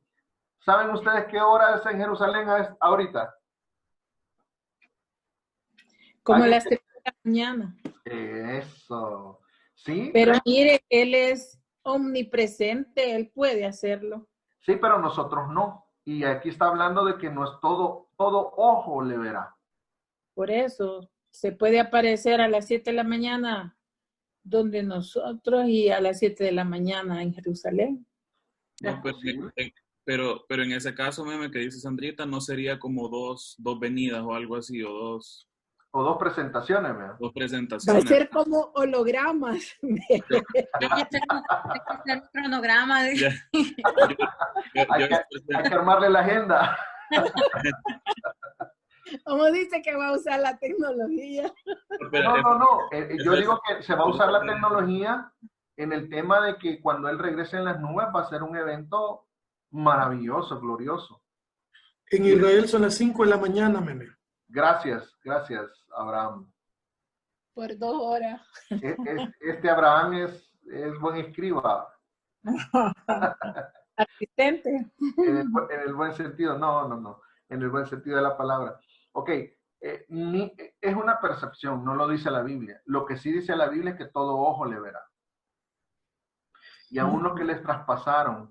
¿Saben ustedes qué hora es en Jerusalén ahorita? Como las 3 de la mañana. Eso. ¿Sí? Pero mire, Él es omnipresente, Él puede hacerlo. Sí, pero nosotros no. Y aquí está hablando de que no es todo ojo le verá. Por eso se puede aparecer a las 7 de la mañana donde nosotros y a las 7 de la mañana en Jerusalén. No, pero en ese caso, meme, que dice Sandrita, no sería como dos venidas o algo así, o dos presentaciones, ¿verdad? dos Va a presentaciones. ser como hologramas. Yo- yo- Hay que hacer un cronograma. ya- Hay que armarle la agenda. Como dice que va a usar la tecnología. No. Yo digo que se va a usar la tecnología en el tema de que cuando él regrese en las nubes va a ser un evento maravilloso, glorioso. En Israel son las 5 de la mañana, meme. Gracias, Abraham. Por 2 horas. Este Abraham es buen escriba. Asistente. En el buen sentido, no, en el buen sentido de la palabra. Ok, es una percepción, no lo dice la Biblia. Lo que sí dice la Biblia es que todo ojo le verá. Y a uno que les traspasaron.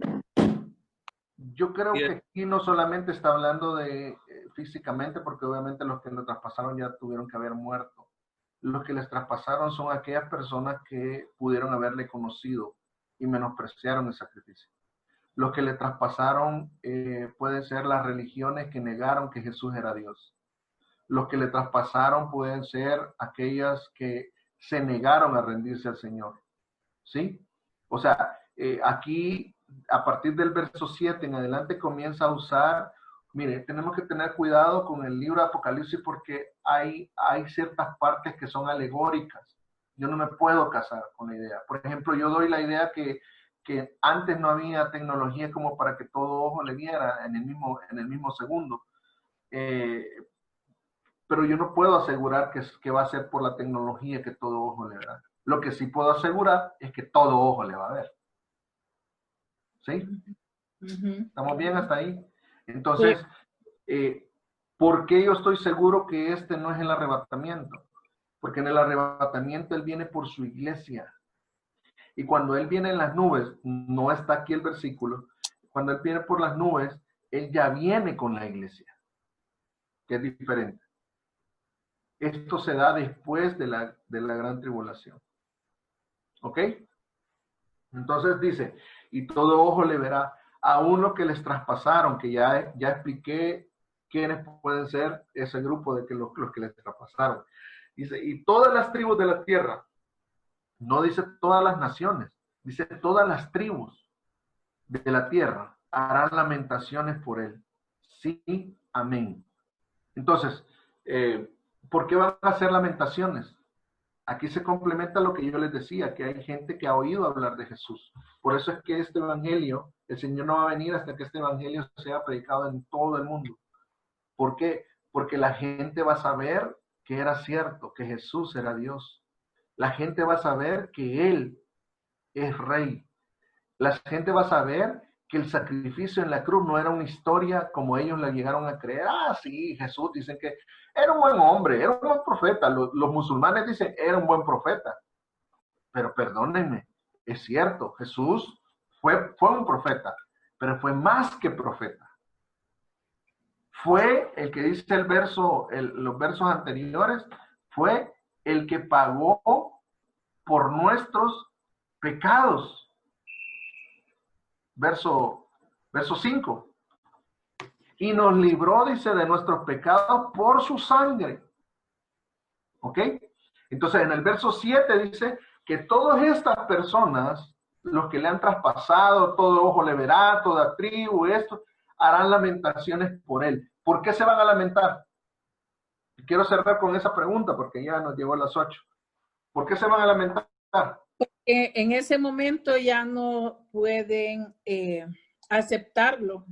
Yo creo que aquí no solamente está hablando de físicamente, porque obviamente los que lo traspasaron ya tuvieron que haber muerto. Los que les traspasaron son aquellas personas que pudieron haberle conocido y menospreciaron el sacrificio. Los que le traspasaron pueden ser las religiones que negaron que Jesús era Dios. Los que le traspasaron pueden ser aquellas que se negaron a rendirse al Señor. ¿Sí? O sea, aquí a partir del verso 7 en adelante comienza a usar, mire, tenemos que tener cuidado con el libro de Apocalipsis porque hay ciertas partes que son alegóricas. Yo no me puedo casar con la idea. Por ejemplo, yo doy la idea que antes no había tecnología como para que todo ojo le viera en el mismo segundo. Pero yo no puedo asegurar que va a ser por la tecnología que todo ojo le verá. Lo que sí puedo asegurar es que todo ojo le va a ver. ¿Sí? ¿Estamos bien hasta ahí? Entonces, ¿por qué yo estoy seguro que este no es el arrebatamiento? Porque en el arrebatamiento Él viene por su iglesia. Y cuando Él viene en las nubes, no está aquí el versículo, cuando Él viene por las nubes, Él ya viene con la iglesia, que es diferente. Esto se da después de la gran tribulación. ¿Ok? Entonces dice, y todo ojo le verá a uno que les traspasaron, que ya expliqué quiénes pueden ser ese grupo de que los que les traspasaron. Dice, y todas las tribus de la tierra, no dice todas las naciones, dice todas las tribus de la tierra harán lamentaciones por él. Sí, amén. Entonces, ¿por qué van a hacer lamentaciones? Aquí se complementa lo que yo les decía, que hay gente que ha oído hablar de Jesús. Por eso es que este evangelio, el Señor no va a venir hasta que este evangelio sea predicado en todo el mundo. ¿Por qué? Porque la gente va a saber que era cierto, que Jesús era Dios. La gente va a saber que Él es Rey. La gente va a saber que el sacrificio en la cruz no era una historia como ellos la llegaron a creer. Ah, sí, Jesús, dicen que era un buen hombre, era un buen profeta. Los musulmanes dicen, era un buen profeta. Pero perdónenme, es cierto, Jesús fue un profeta, pero fue más que profeta. Fue el que dice los versos anteriores, fue el que pagó por nuestros pecados. Verso 5. Y nos libró, dice, de nuestros pecados por su sangre. ¿Ok? Entonces, en el verso 7 dice que todas estas personas, los que le han traspasado, todo ojo le verá, toda tribu, esto, harán lamentaciones por él. ¿Por qué se van a lamentar? Quiero cerrar con esa pregunta porque ya nos llegó a las 8. ¿Por qué se van a lamentar? En ese momento ya no pueden aceptarlo.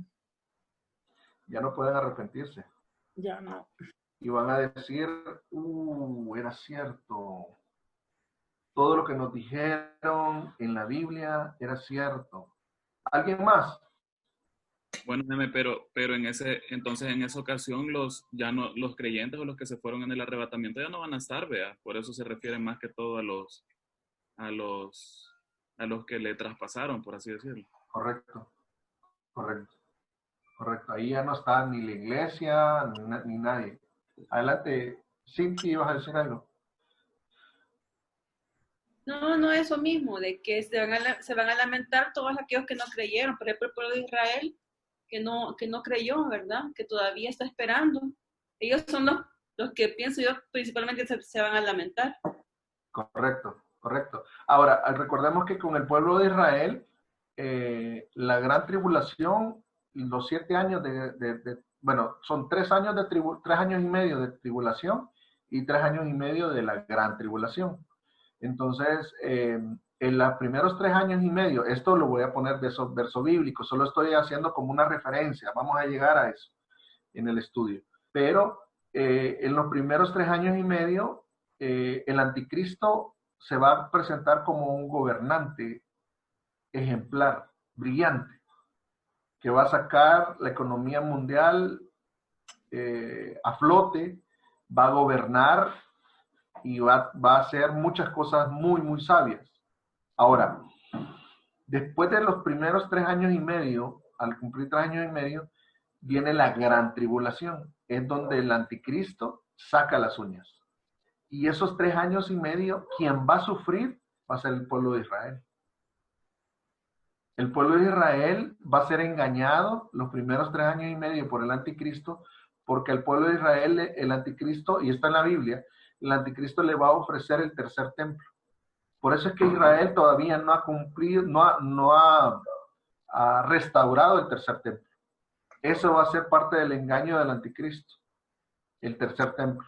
Ya no pueden arrepentirse. Ya no. Y van a decir, era cierto. Todo lo que nos dijeron en la Biblia era cierto. ¿Alguien más? Bueno, pero en esa ocasión los creyentes o los que se fueron en el arrebatamiento ya no van a estar, vea. Por eso se refiere más que todo a los que le traspasaron, por así decirlo. Correcto. correcto. Ahí ya no está ni la iglesia, ni nadie. Adelante, Cinti, ibas a decir algo. No, no eso mismo, de que se van a lamentar todos aquellos que no creyeron. Por ejemplo, el pueblo de Israel, que no creyó, ¿verdad? Que todavía está esperando. Ellos son los que pienso yo principalmente se van a lamentar. Correcto, correcto. Ahora, recordemos que con el pueblo de Israel, la gran tribulación, los 7 años bueno, son 3 años 3 años y medio de tribulación y 3 años y medio de la gran tribulación. Entonces, en los primeros 3 años y medio, esto lo voy a poner verso bíblico, solo estoy haciendo como una referencia, vamos a llegar a eso en el estudio. Pero en los primeros 3 años y medio, el anticristo se va a presentar como un gobernante ejemplar, brillante, que va a sacar la economía mundial a flote, va a gobernar y va a hacer muchas cosas muy, muy sabias. Ahora, después de los primeros 3 años y medio, al cumplir 3 años y medio, viene la gran tribulación. Es donde el anticristo saca las uñas. Y esos 3 años y medio, quien va a sufrir va a ser el pueblo de Israel. El pueblo de Israel va a ser engañado los primeros 3 años y medio por el anticristo, porque al pueblo de Israel, el anticristo, y está en la Biblia, el anticristo le va a ofrecer el tercer templo. Por eso es que Israel todavía no ha cumplido, no ha restaurado el tercer templo. Eso va a ser parte del engaño del anticristo, el tercer templo.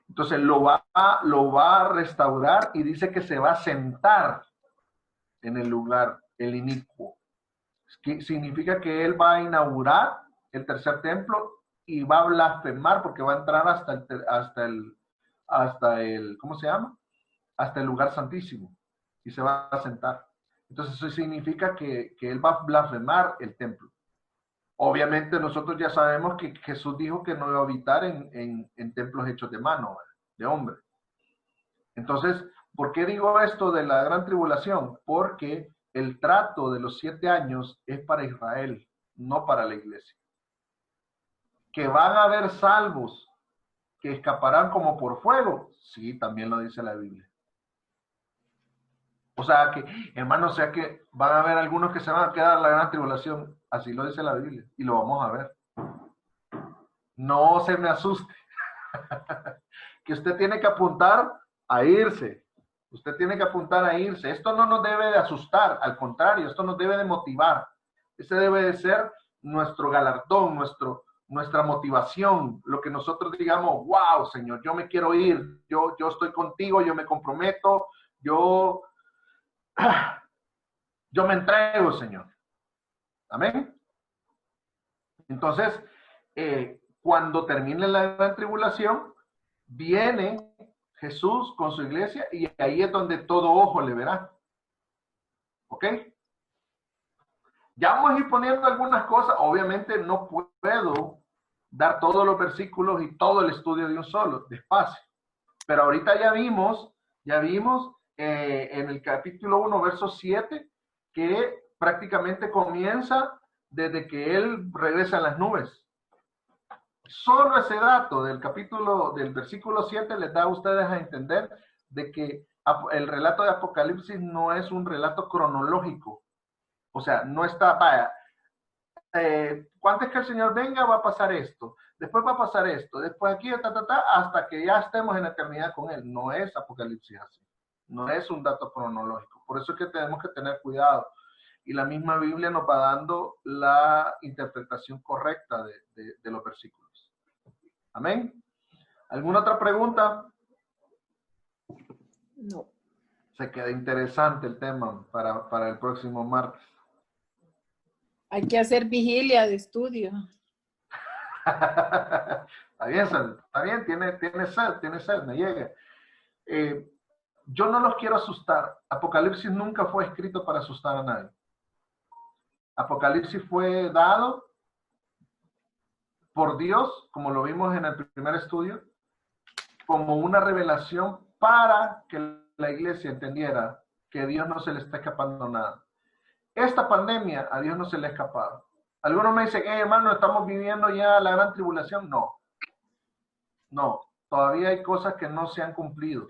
Entonces lo va a restaurar y dice que se va a sentar en el lugar, el inicuo. Significa que él va a inaugurar el tercer templo y va a blasfemar porque va a entrar hasta el ¿cómo se llama? Hasta el lugar santísimo y se va a sentar. Entonces eso significa que él va a blasfemar el templo. Obviamente nosotros ya sabemos que Jesús dijo que no iba a habitar en templos hechos de mano, de hombre. Entonces, ¿por qué digo esto de la gran tribulación? Porque el trato de los 7 años es para Israel, no para la iglesia. Que van a haber salvos que escaparán como por fuego, sí, también lo dice la Biblia. O sea que, hermano, que van a haber algunos que se van a quedar en la gran tribulación, así lo dice la Biblia, y lo vamos a ver. No se me asuste, que usted tiene que apuntar a irse. Usted tiene que apuntar a irse. Esto no nos debe de asustar, al contrario, esto nos debe de motivar. Ese debe de ser nuestro galardón, nuestra motivación, lo que nosotros digamos, wow, Señor, yo me quiero ir, yo estoy contigo, yo me comprometo, yo me entrego, Señor. Amén. Entonces, cuando termine la gran tribulación, viene Jesús con su iglesia y ahí es donde todo ojo le verá. ¿Ok? Ya vamos a ir poniendo algunas cosas. Obviamente no puedo dar todos los versículos y todo el estudio de un solo, despacio. Pero ahorita ya vimos en el capítulo 1, verso 7, que prácticamente comienza desde que él regresa a las nubes. Solo ese dato del versículo 7 les da a ustedes a entender de que el relato de Apocalipsis no es un relato cronológico. O sea, no está, cuando es que el Señor venga va a pasar esto, después va a pasar esto, después aquí, hasta que ya estemos en la eternidad con Él. No es Apocalipsis así. No es un dato cronológico. Por eso es que tenemos que tener cuidado. Y la misma Biblia nos va dando la interpretación correcta de los versículos. Amén. ¿Alguna otra pregunta? No. Se queda interesante el tema para el próximo martes. Hay que hacer vigilia de estudio. Está bien, tiene sed, me llega. Yo no los quiero asustar. Apocalipsis nunca fue escrito para asustar a nadie. Apocalipsis fue dado por Dios, como lo vimos en el primer estudio, como una revelación para que la iglesia entendiera que a Dios no se le está escapando nada. Esta pandemia a Dios no se le ha escapado. Algunos me dicen, hermano, estamos viviendo ya la gran tribulación. No, no, todavía hay cosas que no se han cumplido,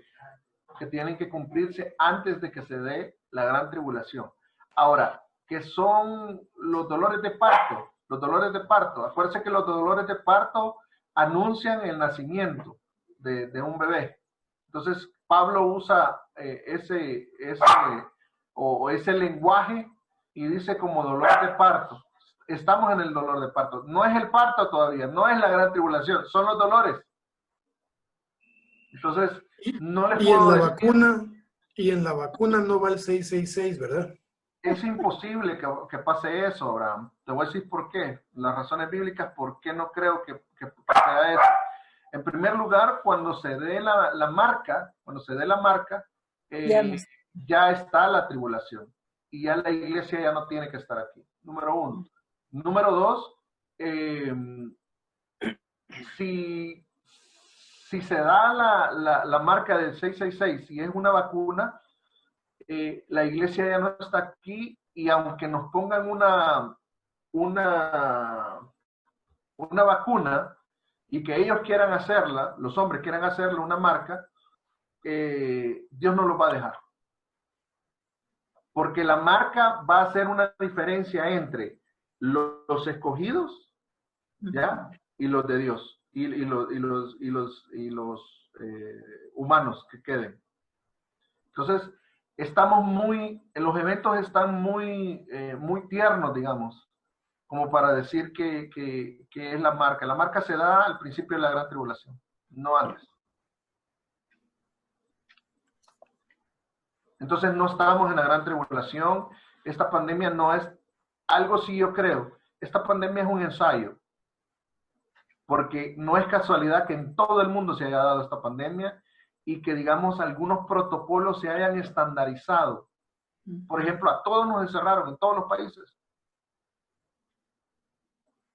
que tienen que cumplirse antes de que se dé la gran tribulación. Ahora, ¿qué son los dolores de parto? Los dolores de parto. Acuérdense que los dolores de parto anuncian el nacimiento de un bebé. Entonces, Pablo usa ese lenguaje y dice como dolor de parto. Estamos en el dolor de parto. No es el parto todavía, no es la gran tribulación, son los dolores. Entonces, no les puedo decir. Y en la vacuna no va el 666, ¿verdad? Es imposible que pase eso, Abraham. Te voy a decir por qué. Las razones bíblicas, por qué no creo que sea eso. En primer lugar, cuando se dé la marca, ya está la tribulación. Y ya la iglesia ya no tiene que estar aquí. Número uno. Número dos, si se da la marca del 666, si es una vacuna, la iglesia ya no está aquí y aunque nos pongan una vacuna y que ellos quieran hacerla, los hombres quieran hacerla una marca, Dios no los va a dejar. Porque la marca va a hacer una diferencia entre los escogidos, ¿ya? Y los de Dios, y los humanos que queden. Entonces, los eventos están muy tiernos, digamos, como para decir que es la marca. La marca se da al principio de la gran tribulación, no antes. Entonces no estamos en la gran tribulación. Esta pandemia no es algo, sí yo creo. Esta pandemia es un ensayo. Porque no es casualidad que en todo el mundo se haya dado esta pandemia y que, digamos, algunos protocolos se hayan estandarizado. Por ejemplo, a todos nos encerraron en todos los países.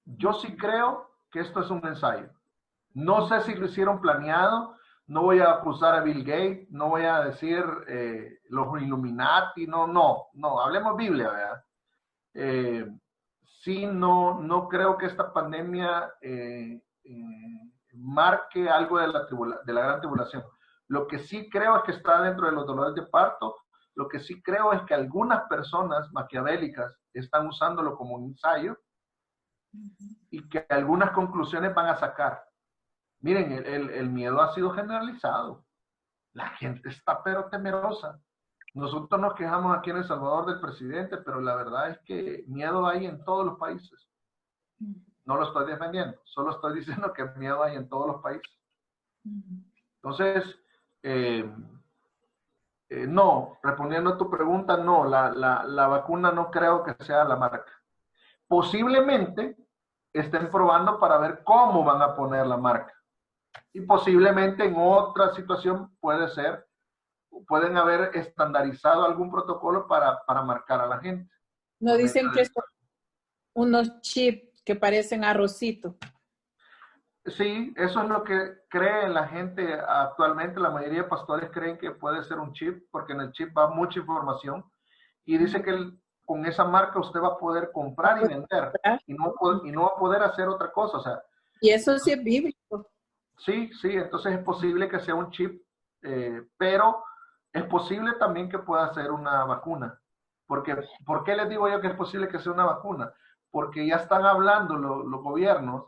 Yo sí creo que esto es un ensayo. No sé si lo hicieron planeado. No voy a acusar a Bill Gates, no voy a decir los Illuminati, no, hablemos Biblia, ¿verdad? Sí, no creo que esta pandemia marque algo de la gran tribulación. Lo que sí creo es que está dentro de los dolores de parto, lo que sí creo es que algunas personas maquiavélicas están usándolo como un ensayo y que algunas conclusiones van a sacar. Miren, el miedo ha sido generalizado. La gente está pero temerosa. Nosotros nos quejamos aquí en El Salvador del presidente, pero la verdad es que miedo hay en todos los países. No lo estoy defendiendo, solo estoy diciendo que miedo hay en todos los países. Entonces, no, respondiendo a tu pregunta, no, la vacuna no creo que sea la marca. Posiblemente estén probando para ver cómo van a poner la marca. Y posiblemente en otra situación pueden haber estandarizado algún protocolo para marcar a la gente. No dicen que son unos chips que parecen arrocito. Sí, eso es lo que cree la gente actualmente. La mayoría de pastores creen que puede ser un chip, porque en el chip va mucha información. Y dice que con esa marca usted va a poder comprar y vender. Y no va a poder hacer otra cosa. O sea, y eso sí es bíblico. Sí, entonces es posible que sea un chip, pero es posible también que pueda ser una vacuna. Porque, ¿por qué les digo yo que es posible que sea una vacuna? Porque ya están hablando los gobiernos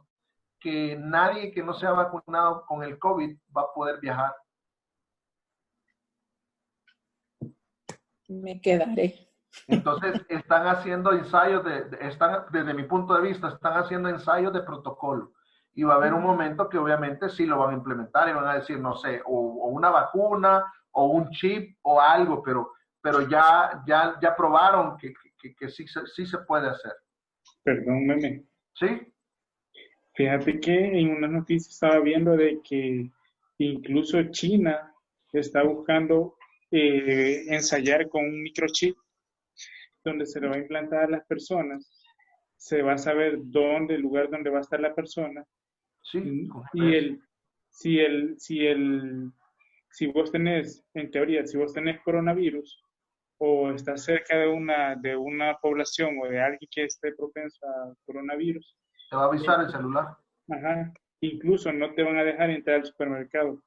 que nadie que no sea vacunado con el COVID va a poder viajar. Me quedaré. Entonces están haciendo ensayos, desde mi punto de vista, están haciendo ensayos de protocolo. Y va a haber un momento que obviamente sí lo van a implementar y van a decir, no sé, o una vacuna o un chip o algo, pero ya probaron que sí se puede hacer. Perdón, meme. ¿Sí? Fíjate que en una noticia estaba viendo de que incluso China está buscando ensayar con un microchip donde se lo va a implantar a las personas. Se va a saber el lugar donde va a estar la persona. Sí. Si vos tenés, en teoría, si vos tenés coronavirus, o estás cerca de una población o de alguien que esté propenso a coronavirus, Te va a avisar el celular. ajá, incluso no te van a dejar entrar al supermercado.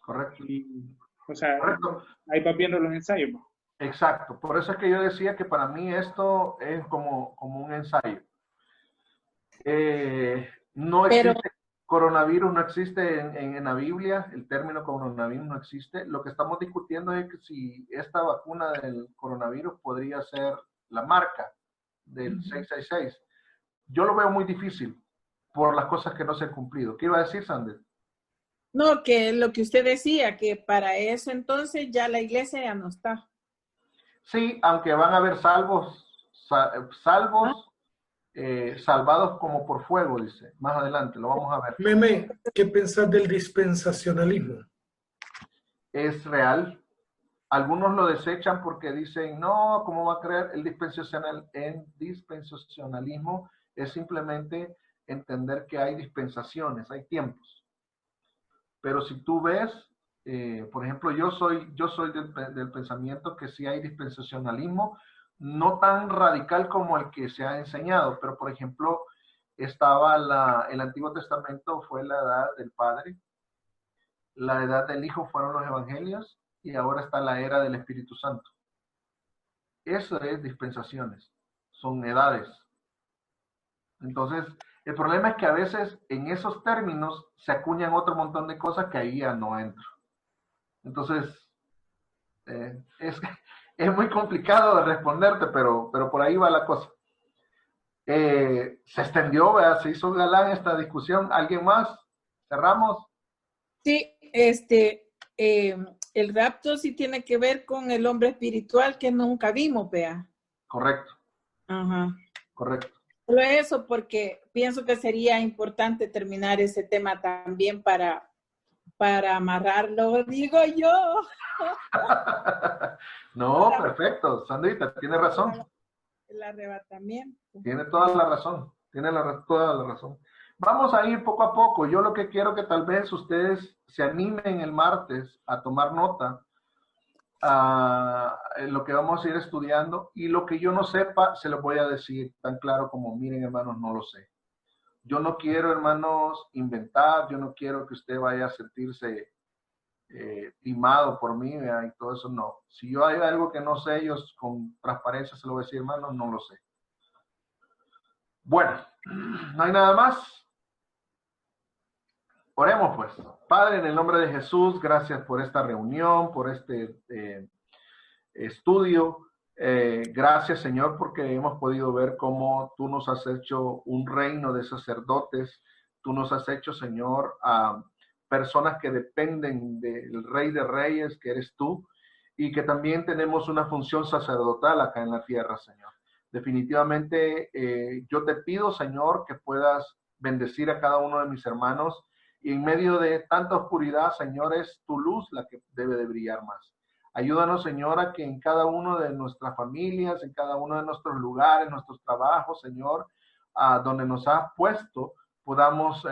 Correcto. Y, o sea, Correcto. ahí vas viendo los ensayos. Exacto. Por eso es que yo decía que para mí esto es como un ensayo. No existe coronavirus, no existe en la Biblia, el término coronavirus no existe. Lo que estamos discutiendo es que si esta vacuna del coronavirus podría ser la marca del 666. Yo lo veo muy difícil por las cosas que no se han cumplido. ¿Qué iba a decir, Sander? No, que lo que usted decía, que para eso entonces ya la iglesia ya no está. Sí, aunque van a haber salvos, salvados como por fuego, dice. Más adelante, lo vamos a ver. Meme, ¿qué pensás del dispensacionalismo? Es real. Algunos lo desechan porque dicen, no, ¿cómo va a creer? El dispensacionalismo es simplemente entender que hay dispensaciones, hay tiempos. Pero si tú ves, por ejemplo, yo soy del pensamiento que sí hay dispensacionalismo, no tan radical como el que se ha enseñado, pero por ejemplo, estaba el Antiguo Testamento fue la edad del Padre, la edad del Hijo fueron los Evangelios, y ahora está la era del Espíritu Santo. Eso es dispensaciones, son edades. Entonces, el problema es que a veces en esos términos se acuñan otro montón de cosas que ahí ya no entro. Entonces, es muy complicado de responderte, pero por ahí va la cosa. Se extendió, ¿verdad? Se hizo galán esta discusión. ¿Alguien más? ¿Cerramos? Sí, el rapto sí tiene que ver con el hombre espiritual que nunca vimos, vea. Correcto. Ajá. Correcto. Solo eso, porque pienso que sería importante terminar ese tema también para amarrarlo, digo yo. No, perfecto. Sandrita, tiene razón. El arrebatamiento. Tiene toda la razón. Toda la razón. Vamos a ir poco a poco. Yo lo que quiero que tal vez ustedes se animen el martes a tomar nota a lo que vamos a ir estudiando, y lo que yo no sepa se lo voy a decir tan claro como, miren hermanos, no lo sé. Yo no quiero, hermanos, inventar, yo no quiero que usted vaya a sentirse timado por mí, ¿verdad? Y todo eso, no. Si yo hay algo que no sé, yo con transparencia se lo voy a decir, hermanos, no lo sé. Bueno, no hay nada más. Oremos pues. Padre, en el nombre de Jesús, gracias por esta reunión, por este estudio. Gracias, Señor, porque hemos podido ver cómo tú nos has hecho un reino de sacerdotes. Tú nos has hecho, Señor, a personas que dependen del Rey de Reyes, que eres tú, y que también tenemos una función sacerdotal acá en la tierra, Señor. Definitivamente, yo te pido, Señor, que puedas bendecir a cada uno de mis hermanos, y en medio de tanta oscuridad, Señor, es tu luz la que debe de brillar más. Ayúdanos, Señor, a que en cada uno de nuestras familias, en cada uno de nuestros lugares, nuestros trabajos, Señor, donde nos has puesto, podamos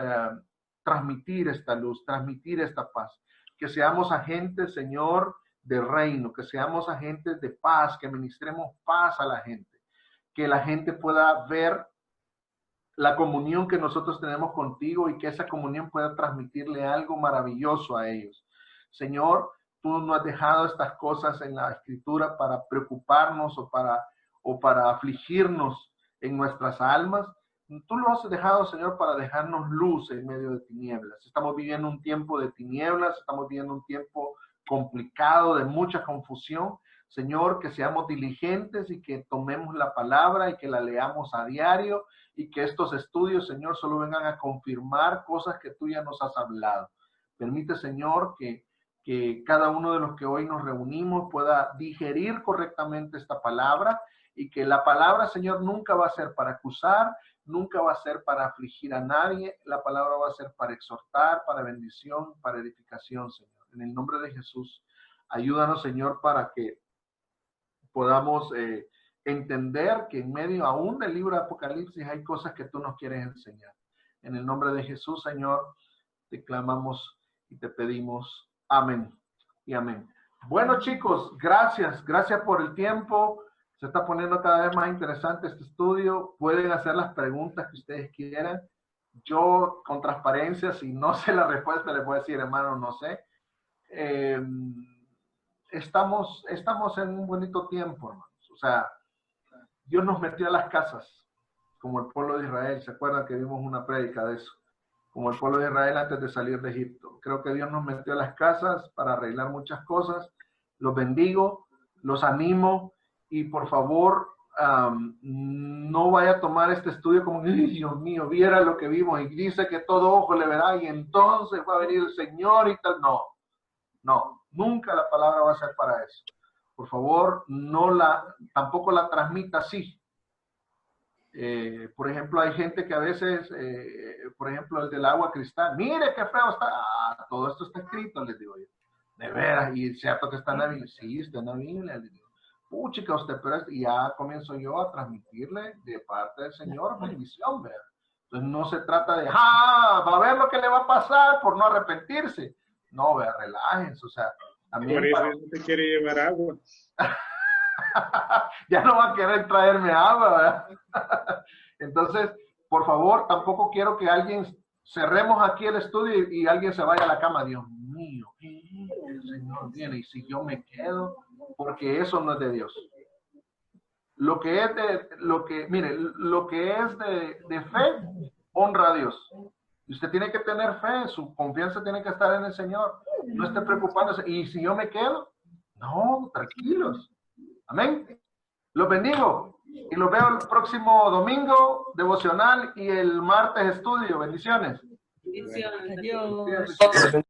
transmitir esta luz, transmitir esta paz. Que seamos agentes, Señor, de reino, que seamos agentes de paz, que ministremos paz a la gente, que la gente pueda ver la comunión que nosotros tenemos contigo y que esa comunión pueda transmitirle algo maravilloso a ellos. Señor, tú no has dejado estas cosas en la Escritura para preocuparnos o para afligirnos en nuestras almas. Tú lo has dejado, Señor, para dejarnos luz en medio de tinieblas. Estamos viviendo un tiempo de tinieblas, estamos viviendo un tiempo complicado, de mucha confusión. Señor, que seamos diligentes y que tomemos la palabra y que la leamos a diario, y que estos estudios, Señor, solo vengan a confirmar cosas que tú ya nos has hablado. Permite, Señor, que cada uno de los que hoy nos reunimos pueda digerir correctamente esta palabra, y que la palabra, Señor, nunca va a ser para acusar, nunca va a ser para afligir a nadie. La palabra va a ser para exhortar, para bendición, para edificación, Señor. En el nombre de Jesús, ayúdanos, Señor, para que podamos entender que en medio aún del libro de Apocalipsis hay cosas que tú nos quieres enseñar. En el nombre de Jesús, Señor, te clamamos y te pedimos. Amén y amén. Bueno, chicos, gracias por el tiempo. Se está poniendo cada vez más interesante este estudio. Pueden hacer las preguntas que ustedes quieran. Yo, con transparencia, si no sé la respuesta, les voy a decir, hermano, no sé. Estamos en un bonito tiempo, hermanos. O sea, Dios nos metió a las casas, como el pueblo de Israel. ¿Se acuerdan que vimos una prédica de eso? Como el pueblo de Israel antes de salir de Egipto. Creo que Dios nos metió a las casas para arreglar muchas cosas. Los bendigo, los animo y por favor no vaya a tomar este estudio como, Dios mío, viera lo que vimos y dice que todo ojo le verá y entonces va a venir el Señor y tal. No, nunca la palabra va a ser para eso. Por favor, tampoco la transmita así. Por ejemplo, hay gente que a veces, por ejemplo, el del agua cristal, mire qué feo está, todo esto está escrito, les digo yo, de veras, y es cierto que está en la Biblia, sí, está en la Biblia, les digo, puchica usted, pero y ya comienzo yo a transmitirle de parte del Señor bendición, ¿verdad? Entonces no se trata de, va a ver lo que le va a pasar por no arrepentirse, no, vea, relájense, o sea, también por eso no te quiere llevar agua. Ya no va a querer traerme agua, ¿verdad? Entonces, por favor, tampoco quiero que cerremos aquí el estudio y alguien se vaya a la cama. Dios mío, el Señor viene y si yo me quedo, porque eso no es de Dios. Lo que es de fe, honra a Dios. Y usted tiene que tener fe, su confianza tiene que estar en el Señor. No esté preocupándose. Y si yo me quedo, no, tranquilos. Amén. Los bendigo y los veo el próximo domingo devocional y el martes estudio. Bendiciones. Bendiciones. Adiós.